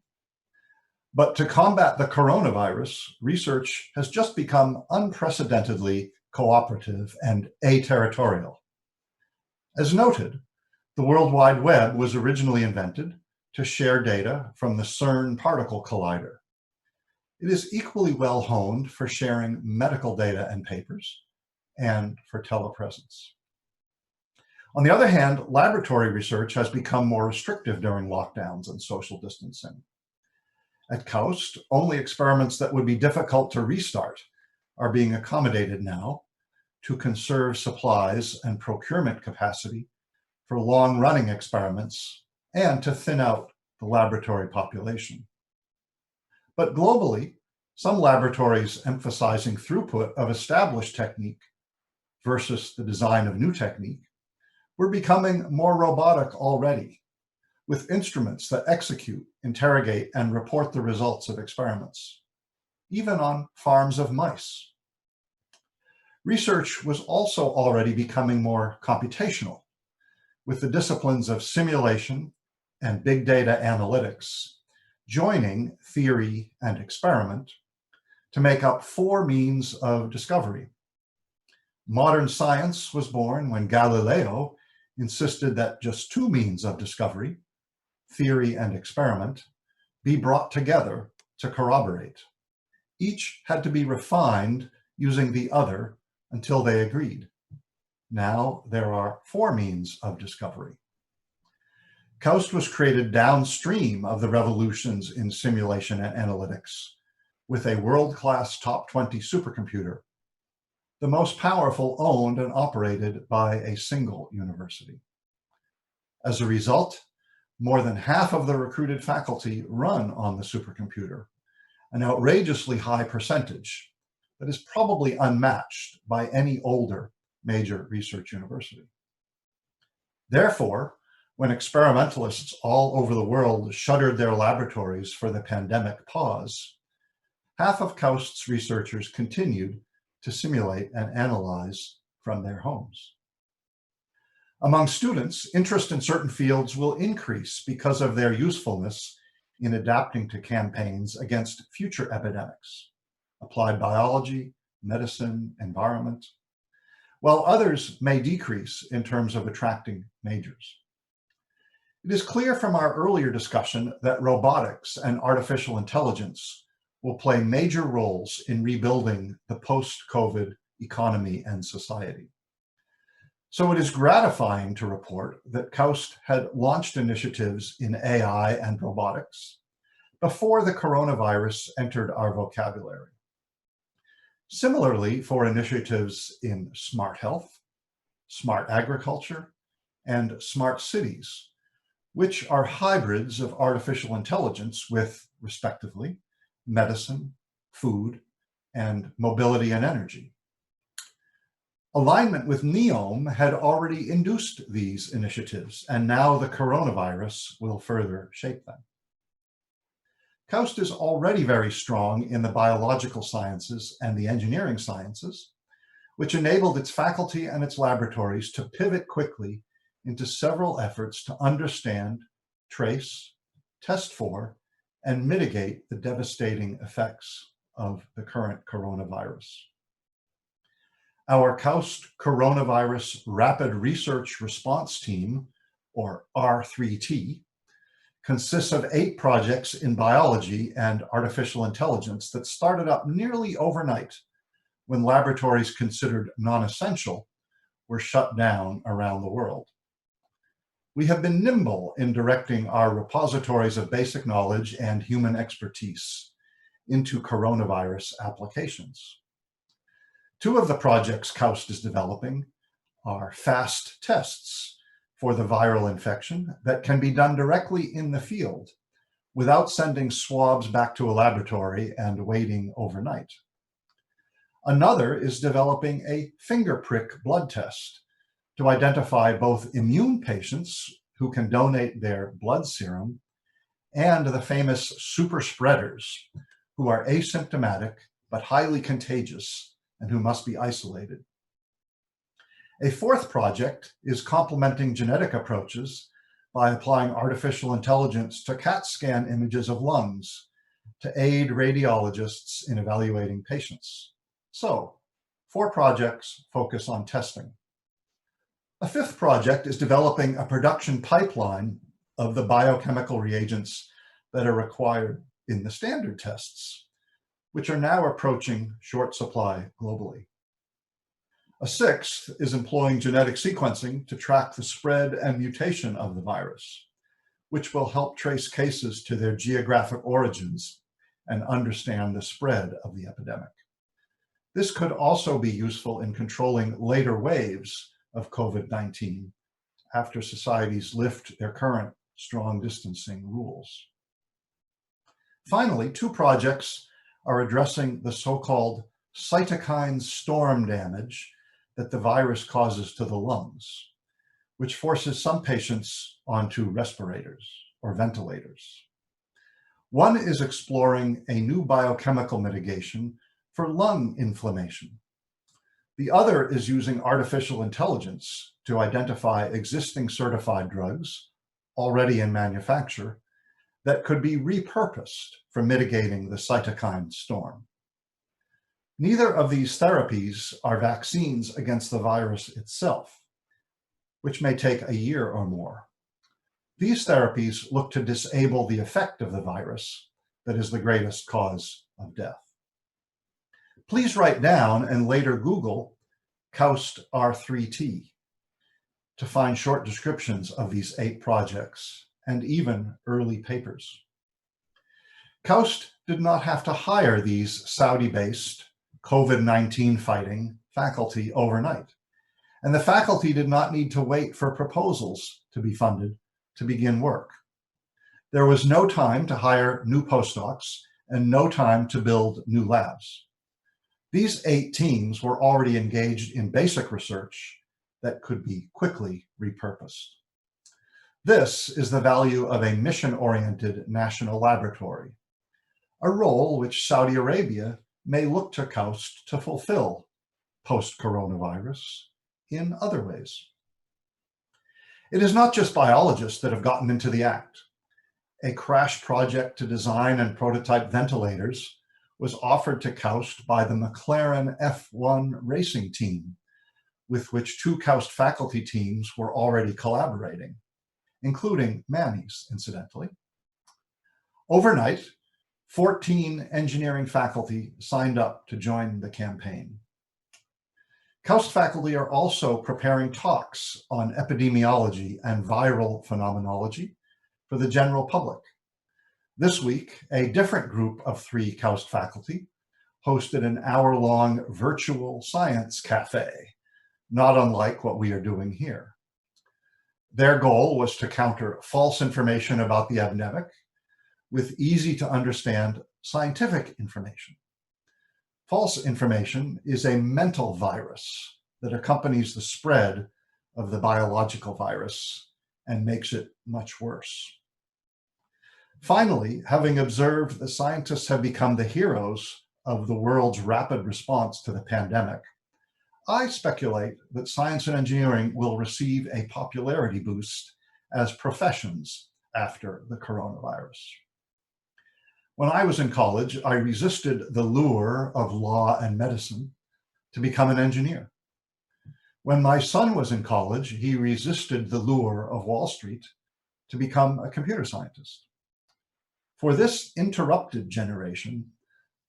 But to combat the coronavirus, research has just become unprecedentedly cooperative and aterritorial. As noted, the World Wide Web was originally invented to share data from the CERN particle collider. It is equally well honed for sharing medical data and papers and for telepresence. On the other hand, laboratory research has become more restrictive during lockdowns and social distancing. At KAUST, only experiments that would be difficult to restart are being accommodated now to conserve supplies and procurement capacity for long-running experiments and to thin out the laboratory population. But globally, some laboratories emphasizing throughput of established technique versus the design of new technique were becoming more robotic already, with instruments that execute, interrogate, and report the results of experiments, even on farms of mice. Research was also already becoming more computational, with the disciplines of simulation and big data analytics joining theory and experiment to make up 4 means of discovery. Modern science was born when Galileo insisted that just 2 means of discovery, theory and experiment, be brought together to corroborate. Each had to be refined using the other until they agreed. Now there are 4 means of discovery. KAUST was created downstream of the revolutions in simulation and analytics with a world-class top 20 supercomputer, the most powerful owned and operated by a single university. As a result, more than half of the recruited faculty run on the supercomputer, an outrageously high percentage that is probably unmatched by any older major research university. Therefore, when experimentalists all over the world shuttered their laboratories for the pandemic pause, half of KAUST's researchers continued to simulate and analyze from their homes. Among students, interest in certain fields will increase because of their usefulness in adapting to campaigns against future epidemics, applied biology, medicine, environment, while others may decrease in terms of attracting majors. It is clear from our earlier discussion that robotics and artificial intelligence will play major roles in rebuilding the post-COVID economy and society. So it is gratifying to report that KAUST had launched initiatives in AI and robotics before the coronavirus entered our vocabulary. Similarly, for initiatives in smart health, smart agriculture, and smart cities, which are hybrids of artificial intelligence with, respectively, medicine, food, and mobility and energy. Alignment with NEOM had already induced these initiatives, and now the coronavirus will further shape them. KAUST is already very strong in the biological sciences and the engineering sciences, which enabled its faculty and its laboratories to pivot quickly into several efforts to understand, trace, test for, and mitigate the devastating effects of the current coronavirus. Our KAUST Coronavirus Rapid Research Response Team, or R3T, consists of 8 projects in biology and artificial intelligence that started up nearly overnight when laboratories considered non-essential were shut down around the world. We have been nimble in directing our repositories of basic knowledge and human expertise into coronavirus applications. 2 of the projects KAUST is developing are fast tests for the viral infection that can be done directly in the field without sending swabs back to a laboratory and waiting overnight. Another is developing a finger prick blood test to identify both immune patients who can donate their blood serum and the famous super spreaders who are asymptomatic but highly contagious and who must be isolated. A 4th project is complementing genetic approaches by applying artificial intelligence to CAT scan images of lungs to aid radiologists in evaluating patients. So, 4 projects focus on testing. A 5th project is developing a production pipeline of the biochemical reagents that are required in the standard tests, which are now approaching short supply globally. A 6th is employing genetic sequencing to track the spread and mutation of the virus, which will help trace cases to their geographic origins and understand the spread of the epidemic. This could also be useful in controlling later waves of COVID-19 after societies lift their current strong distancing rules. Finally, 2 projects are addressing the so-called cytokine storm damage that the virus causes to the lungs, which forces some patients onto respirators or ventilators. One is exploring a new biochemical mitigation for lung inflammation. The other is using artificial intelligence to identify existing certified drugs already in manufacture that could be repurposed for mitigating the cytokine storm. Neither of these therapies are vaccines against the virus itself, which may take a year or more. These therapies look to disable the effect of the virus that is the greatest cause of death. Please write down and later Google KAUST R3T to find short descriptions of these 8 projects and even early papers. KAUST did not have to hire these Saudi-based COVID-19 fighting faculty overnight, and the faculty did not need to wait for proposals to be funded to begin work. There was no time to hire new postdocs and no time to build new labs. These 8 teams were already engaged in basic research that could be quickly repurposed. This is the value of a mission-oriented national laboratory, a role which Saudi Arabia may look to KAUST to fulfill post-coronavirus in other ways. It is not just biologists that have gotten into the act. A crash project to design and prototype ventilators was offered to KAUST by the McLaren F1 racing team, with which 2 KAUST faculty teams were already collaborating, including Mani's, incidentally. Overnight, 14 engineering faculty signed up to join the campaign. KAUST faculty are also preparing talks on epidemiology and viral phenomenology for the general public. This week, a different group of 3 KAUST faculty hosted an hour-long virtual science cafe, not unlike what we are doing here. Their goal was to counter false information about the epidemic with easy-to-understand scientific information. False information is a mental virus that accompanies the spread of the biological virus and makes it much worse. Finally, having observed that scientists have become the heroes of the world's rapid response to the pandemic, I speculate that science and engineering will receive a popularity boost as professions after the coronavirus. When I was in college, I resisted the lure of law and medicine to become an engineer. When my son was in college, he resisted the lure of Wall Street to become a computer scientist. For this interrupted generation,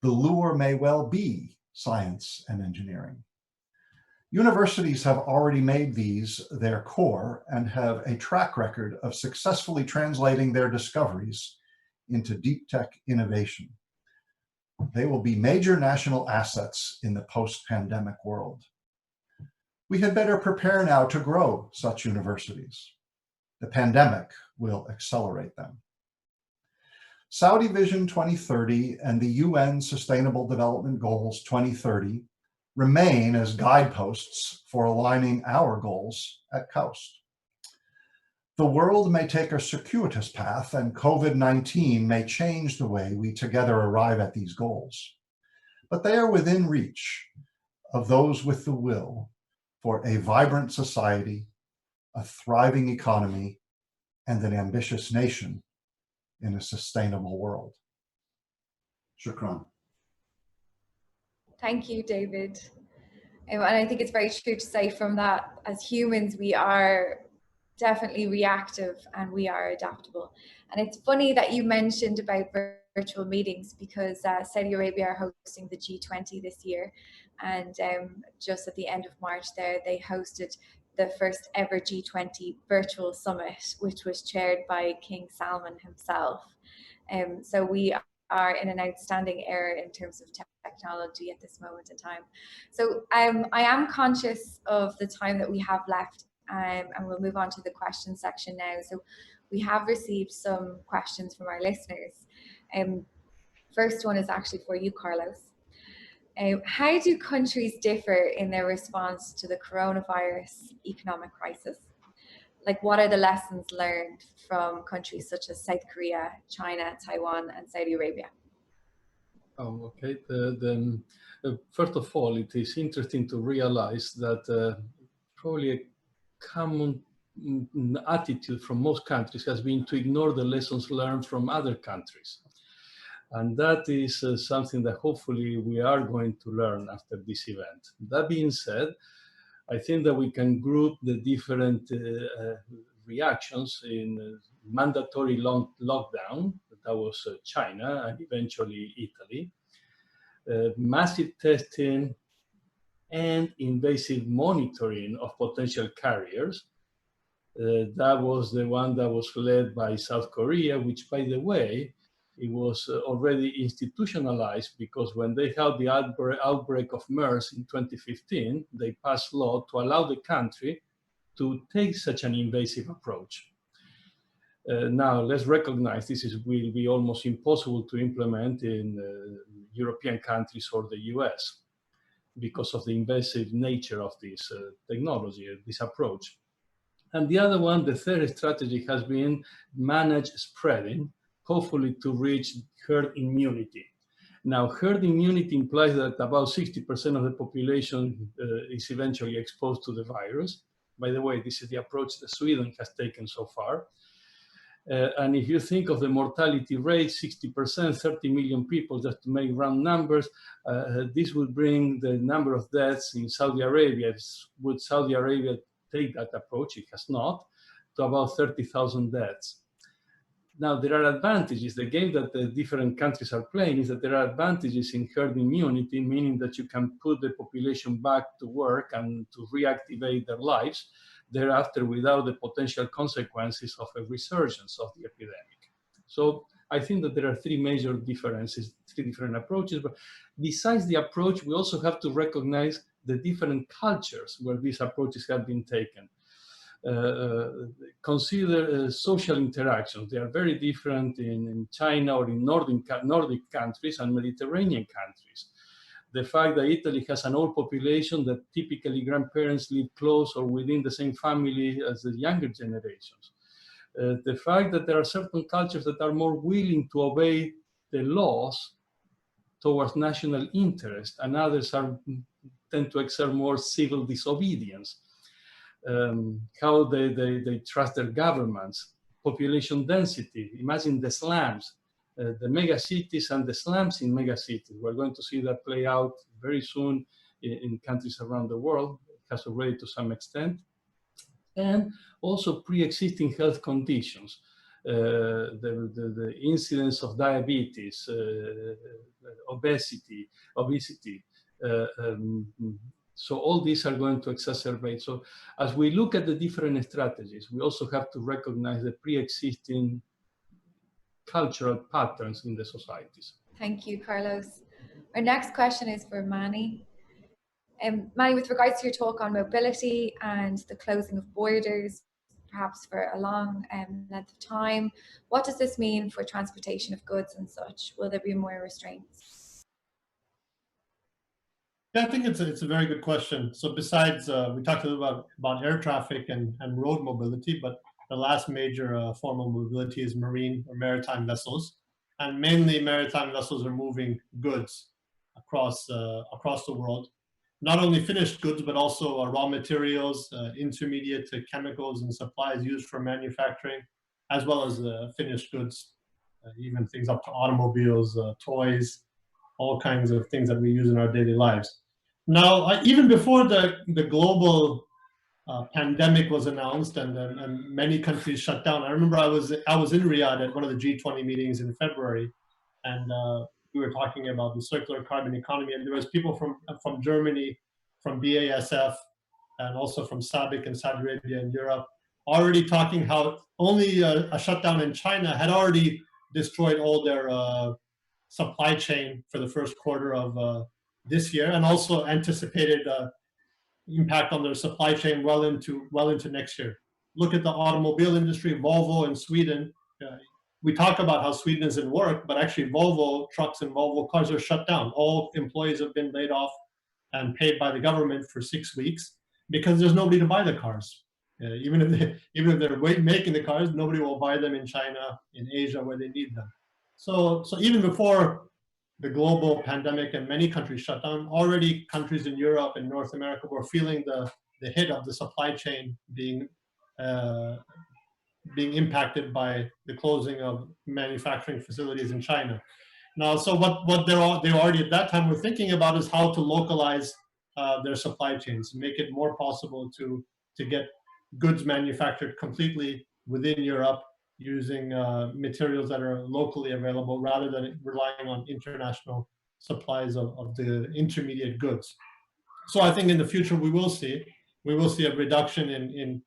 the lure may well be science and engineering. Universities have already made these their core and have a track record of successfully translating their discoveries into deep tech innovation. They will be major national assets in the post-pandemic world. We had better prepare now to grow such universities. The pandemic will accelerate them. Saudi Vision 2030 and the UN Sustainable Development Goals 2030 remain as guideposts for aligning our goals at Coast. The world may take a circuitous path, and COVID-19 may change the way we together arrive at these goals, but they are within reach of those with the will for a vibrant society, a thriving economy, and an ambitious nation in a sustainable world. Shukran. Thank you, David. And I think it's very true to say from that, as humans, we are definitely reactive and we are adaptable. And it's funny that you mentioned about virtual meetings, because Saudi Arabia are hosting the G20 this year. And just at the end of March there, they hosted the first ever G20 virtual summit, which was chaired by King Salman himself. So we are in an outstanding era in terms of technology at this moment in time. So I am conscious of the time that we have left, and we'll move on to the question section now. So we have received some questions from our listeners. First one is actually for you, Carlos. How do countries differ in their response to the coronavirus economic crisis? Like, what are the lessons learned from countries such as South Korea, China, Taiwan, and Saudi Arabia? Oh, okay. First of all, it is interesting to realize that probably a common attitude from most countries has been to ignore the lessons learned from other countries. And that is something that hopefully we are going to learn after this event. That being said, I think that we can group the different reactions in mandatory lockdown, that was China and eventually Italy, massive testing and invasive monitoring of potential carriers. That was the one that was led by South Korea, which, by the way, it was already institutionalized, because when they had the outbreak of MERS in 2015, they passed law to allow the country to take such an invasive approach. Now, let's recognize this will be almost impossible to implement in European countries or the US because of the invasive nature of this technology, this approach. And the other one, the third strategy, has been manage spreading, hopefully to reach herd immunity. Now, herd immunity implies that about 60% of the population is eventually exposed to the virus. By the way, this is the approach that Sweden has taken so far. And if you think of the mortality rate, 60%, 30 million people, just to make round numbers, this would bring the number of deaths in Saudi Arabia. Would Saudi Arabia take that approach? It has not, to about 30,000 deaths. Now, there are advantages. The game that the different countries are playing is that there are advantages in herd immunity, meaning that you can put the population back to work and to reactivate their lives thereafter without the potential consequences of a resurgence of the epidemic. So I think that there are three major differences, three different approaches. But besides the approach, we also have to recognize the different cultures where these approaches have been taken. Consider social interactions. They are very different in China or in Nordic countries and Mediterranean countries. The fact that Italy has an old population, that typically grandparents live close or within the same family as the younger generations. The fact that there are certain cultures that are more willing to obey the laws towards national interest, and others tend to exert more civil disobedience. How they trust their governments. population density. Imagine the slums, the mega cities and the slums in mega cities. We're going to see that play out very soon in countries around the world. It has already to some extent. And also pre-existing health conditions. The incidence of diabetes, obesity. So all these are going to exacerbate. So as we look at the different strategies, we also have to recognize the pre-existing cultural patterns in the societies. Thank you, Carlos. Our next question is for Mani. Mani, with regards to your talk on mobility and the closing of borders, perhaps for a long length of time, what does this mean for transportation of goods and such? Will there be more restraints? Yeah, I think it's a very good question. So besides, we talked a little about air traffic and road mobility, but the last major form of mobility is marine or maritime vessels. And mainly maritime vessels are moving goods across the world. Not only finished goods, but also raw materials, intermediate to chemicals and supplies used for manufacturing, as well as finished goods, even things up to automobiles, toys, all kinds of things that we use in our daily lives. Now, even before the global pandemic was announced and many countries shut down, I remember I was in Riyadh at one of the G20 meetings in February, and we were talking about the circular carbon economy, and there was people from Germany, from BASF, and also from SABIC and Saudi Arabia and Europe, already talking how only a shutdown in China had already destroyed all their supply chain for the first quarter of this year, and also anticipated impact on their supply chain well into next year. Look at the automobile industry, Volvo in Sweden. We talk about how Sweden is in work, but actually Volvo trucks and Volvo cars are shut down. All employees have been laid off and paid by the government for 6 weeks because there's nobody to buy the cars. Even if they're making the cars, nobody will buy them in China, in Asia, where they need them. So even before the global pandemic and many countries shut down, already countries in Europe and North America were feeling the hit of the supply chain being impacted by the closing of manufacturing facilities in China. Now, so what they already at that time were thinking about is how to localize their supply chains, make it more possible to get goods manufactured completely within Europe using materials that are locally available rather than relying on international supplies of the intermediate goods. So I think in the future we will see a reduction in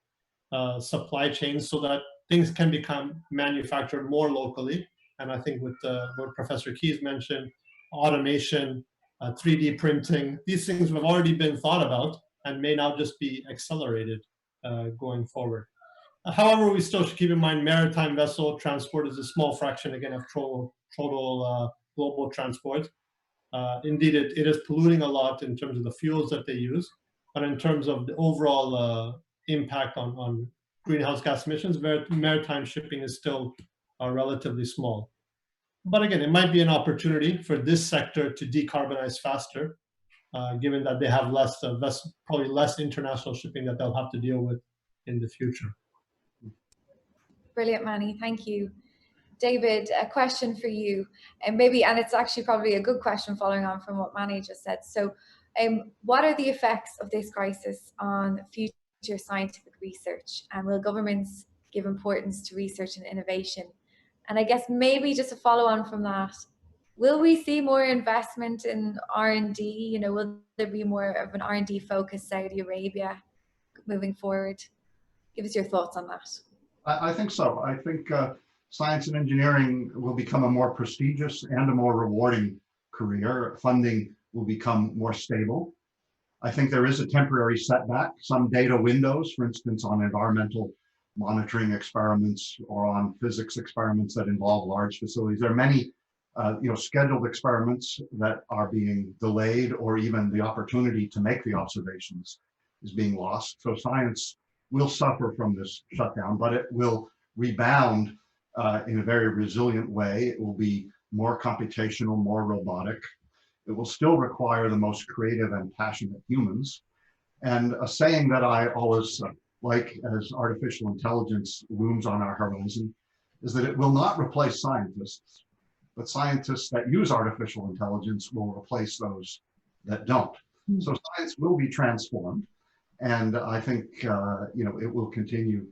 supply chains so that things can become manufactured more locally. And I think with what Professor Keys mentioned, automation, 3D printing, these things have already been thought about and may now just be accelerated going forward. However, we still should keep in mind maritime vessel transport is a small fraction, again, of total global transport. Indeed, it is polluting a lot in terms of the fuels that they use, but in terms of the overall impact on greenhouse gas emissions, maritime shipping is still relatively small. But again, it might be an opportunity for this sector to decarbonize faster, given that they have probably less international shipping that they'll have to deal with in the future. Brilliant, Mani, thank you. David, a question for you, and it's actually probably a good question following on from what Mani just said. So, what are the effects of this crisis on future scientific research, and will governments give importance to research and innovation? And I guess maybe just a follow on from that, will we see more investment in R&D? You know, will there be more of an R&D focused Saudi Arabia moving forward? Give us your thoughts on that. I think so. I think science and engineering will become a more prestigious and a more rewarding career. Funding will become more stable. I think there is a temporary setback. Some data windows, for instance, on environmental monitoring experiments or on physics experiments that involve large facilities. There are many scheduled experiments that are being delayed, or even the opportunity to make the observations is being lost. So science will suffer from this shutdown, but it will rebound in a very resilient way. It will be more computational, more robotic. It will still require the most creative and passionate humans. And a saying that I always like as artificial intelligence looms on our horizon, is that it will not replace scientists, but scientists that use artificial intelligence will replace those that don't. So science will be transformed, and I think it will continue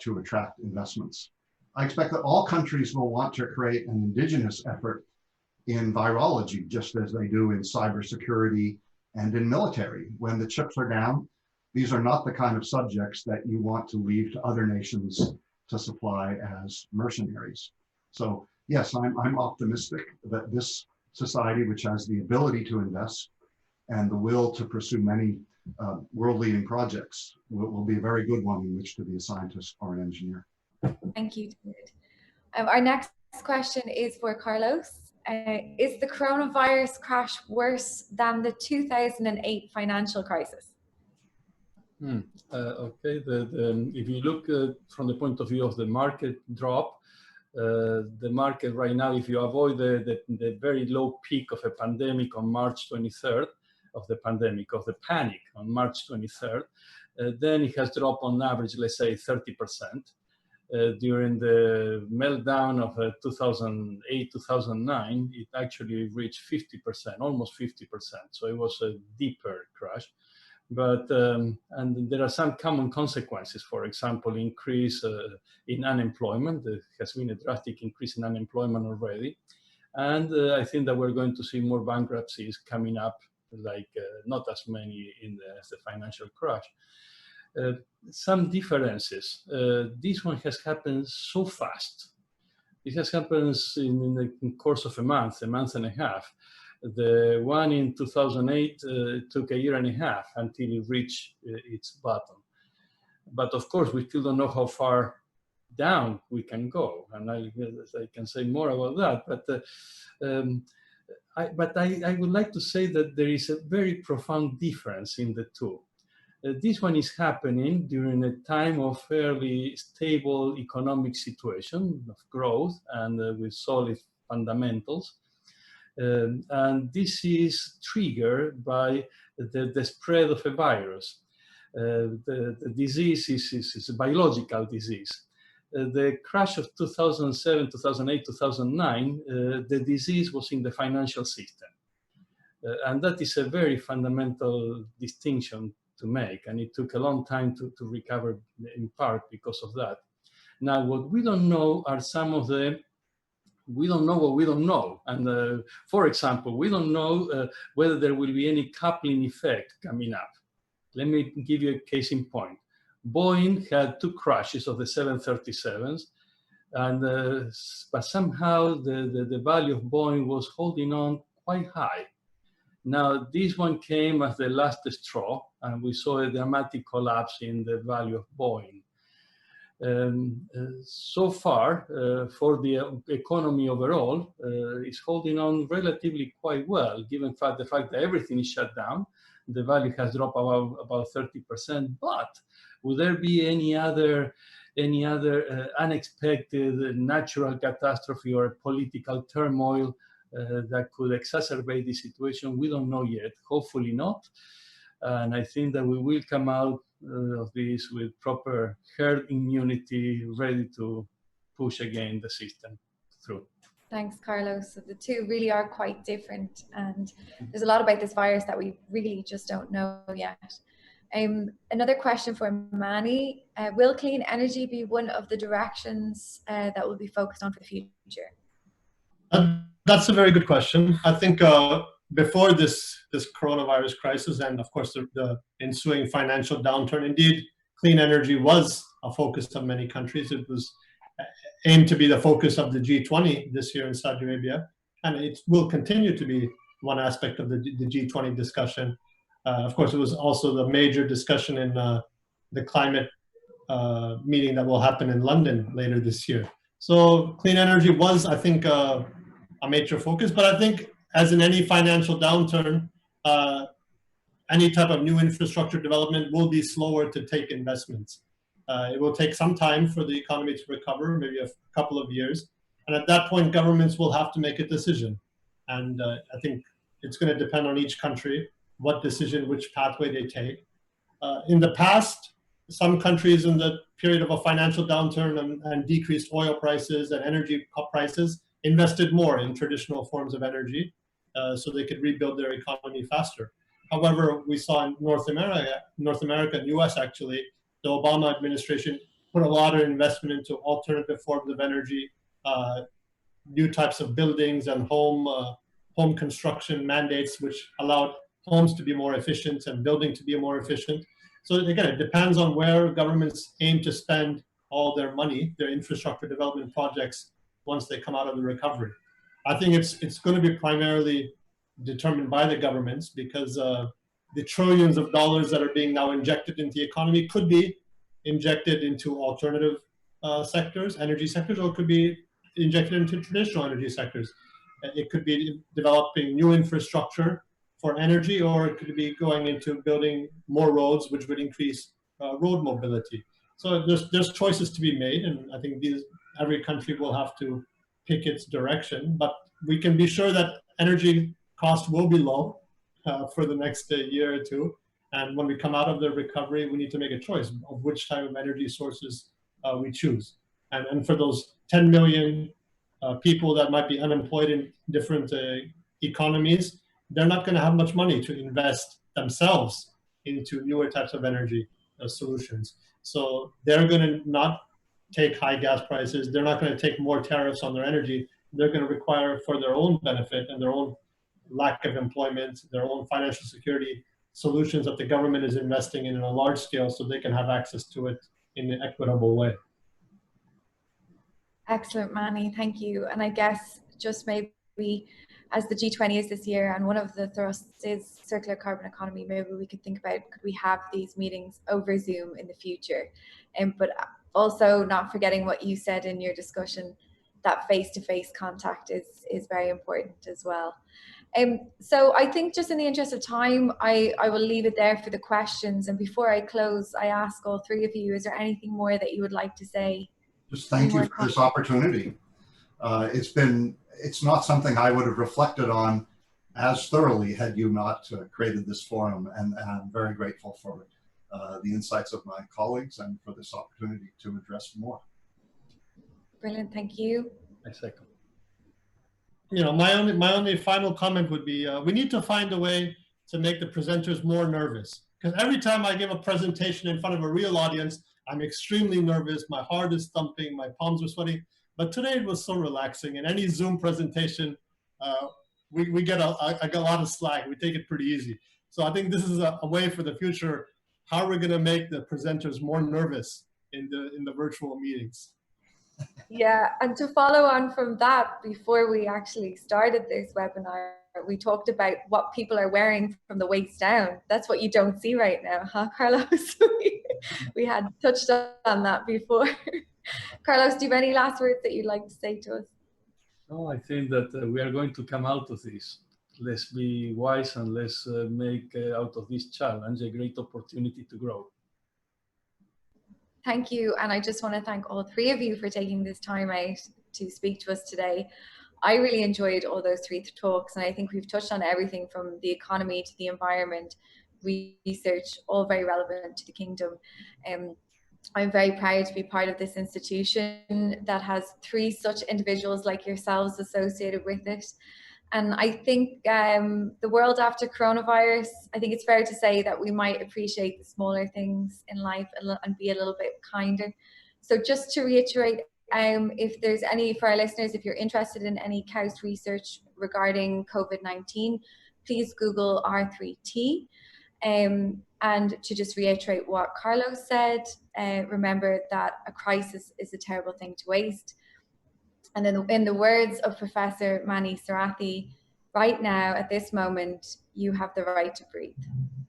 to attract investments. I expect that all countries will want to create an indigenous effort in virology, just as they do in cybersecurity and in military. When the chips are down, these are not the kind of subjects that you want to leave to other nations to supply as mercenaries. So yes, I'm optimistic that this society, which has the ability to invest and the will to pursue many world-leading projects, will be a very good one in which to be a scientist or an engineer. Thank you, David. Our next question is for Carlos. Is the coronavirus crash worse than the 2008 financial crisis? Okay, if you look from the point of view of the market drop, the market right now, if you avoid the very low peak of a pandemic on March 23rd, of the panic on March 23rd, then it has dropped on average, let's say 30%. During the meltdown of 2008, 2009, it actually reached 50%, almost 50%. So it was a deeper crash. But, and there are some common consequences. For example, increase in unemployment. There has been a drastic increase in unemployment already. And I think that we're going to see more bankruptcies coming up, like not as many as the financial crash. Some differences. This one has happened so fast. It has happened in the course of a month and a half. The one in 2008 took a year and a half until it reached its bottom. But of course, we still don't know how far down we can go. And I can say more about that. But I would like to say that there is a very profound difference in the two. This one is happening during a time of fairly stable economic situation of growth and with solid fundamentals. And this is triggered by the spread of a virus. The disease is a biological disease. The crash of 2007, 2008, 2009, the disease was in the financial system. And that is a very fundamental distinction to make, and it took a long time to recover in part because of that. Now, what we don't know are some of the, we don't know what we don't know. And for example, we don't know whether there will be any coupling effect coming up. Let me give you a case in point. Boeing had 2 crashes of the 737s, and but somehow the value of Boeing was holding on quite high. Now, this one came as the last straw, and we saw a dramatic collapse in the value of Boeing. So far, for the economy overall, is holding on relatively quite well, given the fact that everything is shut down. The value has dropped about 30%. But would there be any other unexpected natural catastrophe or political turmoil that could exacerbate the situation? We don't know yet. Hopefully not. And I think that we will come out of this with proper herd immunity, ready to push again the system through. Thanks, Carlos. So the two really are quite different, and there's a lot about this virus that we really just don't know yet. Another question for Mani. Will clean energy be one of the directions that will be focused on for the future? That's a very good question. I think before this coronavirus crisis and of course the ensuing financial downturn, indeed, clean energy was a focus of many countries. It was aimed to be the focus of the G20 this year in Saudi Arabia, and it will continue to be one aspect of the G20 discussion. Of course, it was also the major discussion in the climate meeting that will happen in London later this year. So clean energy was, I think, a major focus, but I think as in any financial downturn, any type of new infrastructure development will be slower to take investments. It will take some time for the economy to recover, maybe a couple of years. And at that point, governments will have to make a decision. And I think it's going to depend on each country, what decision, which pathway they take. In the past, some countries in the period of a financial downturn and decreased oil prices and energy prices invested more in traditional forms of energy so they could rebuild their economy faster. However, we saw in North America and US actually, the Obama administration put a lot of investment into alternative forms of energy, new types of buildings and home construction mandates, which allowed homes to be more efficient and building to be more efficient. So again, it depends on where governments aim to spend all their money, their infrastructure development projects, once they come out of the recovery. I think it's going to be primarily determined by the governments, because the trillions of dollars that are being now injected into the economy could be injected into alternative sectors, energy sectors, or it could be injected into traditional energy sectors. It could be developing new infrastructure for energy, or it could be going into building more roads, which would increase road mobility. So there's choices to be made, and I think every country will have to pick its direction. But we can be sure that energy costs will be low for the next year or two. And when we come out of the recovery, we need to make a choice of which type of energy sources we choose. And for those 10 million people that might be unemployed in different economies, they're not going to have much money to invest themselves into newer types of energy solutions. So they're going to not take high gas prices. They're not going to take more tariffs on their energy. They're going to require, for their own benefit and their own lack of employment, their own financial security, solutions that the government is investing in a large scale so they can have access to it in an equitable way. Excellent, Mani, thank you. And I guess just maybe as the G20 is this year, and one of the thrusts is circular carbon economy, maybe we could think about, could we have these meetings over Zoom in the future? But also not forgetting what you said in your discussion, that face-to-face contact is very important as well. So I think just in the interest of time, I will leave it there for the questions. And before I close, I ask all three of you, is there anything more that you would like to say? Just thank you for this opportunity. It's not something I would have reflected on as thoroughly had you not created this forum, and I'm very grateful for the insights of my colleagues and for this opportunity to address more. Brilliant, thank you. I second. You know, my only final comment would be we need to find a way to make the presenters more nervous, because every time I give a presentation in front of a real audience, I'm extremely nervous, my heart is thumping, my palms are sweating. But today it was so relaxing. In any Zoom presentation, we get a lot of slack. We take it pretty easy. So I think this is a way for the future, how we're going to make the presenters more nervous in the virtual meetings. Yeah, and to follow on from that, before we actually started this webinar, we talked about what people are wearing from the waist down. That's what you don't see right now, huh, Carlos? We had touched on that before. Carlos, do you have any last words that you'd like to say to us? No, I think that we are going to come out of this. Let's be wise and let's make out of this challenge a great opportunity to grow. Thank you. And I just want to thank all three of you for taking this time out to speak to us today. I really enjoyed all those three talks, and I think we've touched on everything from the economy to the environment, research, all very relevant to the kingdom. I'm very proud to be part of this institution that has three such individuals like yourselves associated with it. And I think the world after coronavirus, I think it's fair to say that we might appreciate the smaller things in life and be a little bit kinder. So just to reiterate, if there's any, for our listeners, if you're interested in any KAUST research regarding COVID-19, please Google R3T. And to just reiterate what Carlos said, remember that a crisis is a terrible thing to waste. And then in the words of Professor Mani Sarathy, right now, at this moment, you have the right to breathe.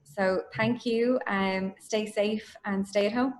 So thank you, stay safe and stay at home.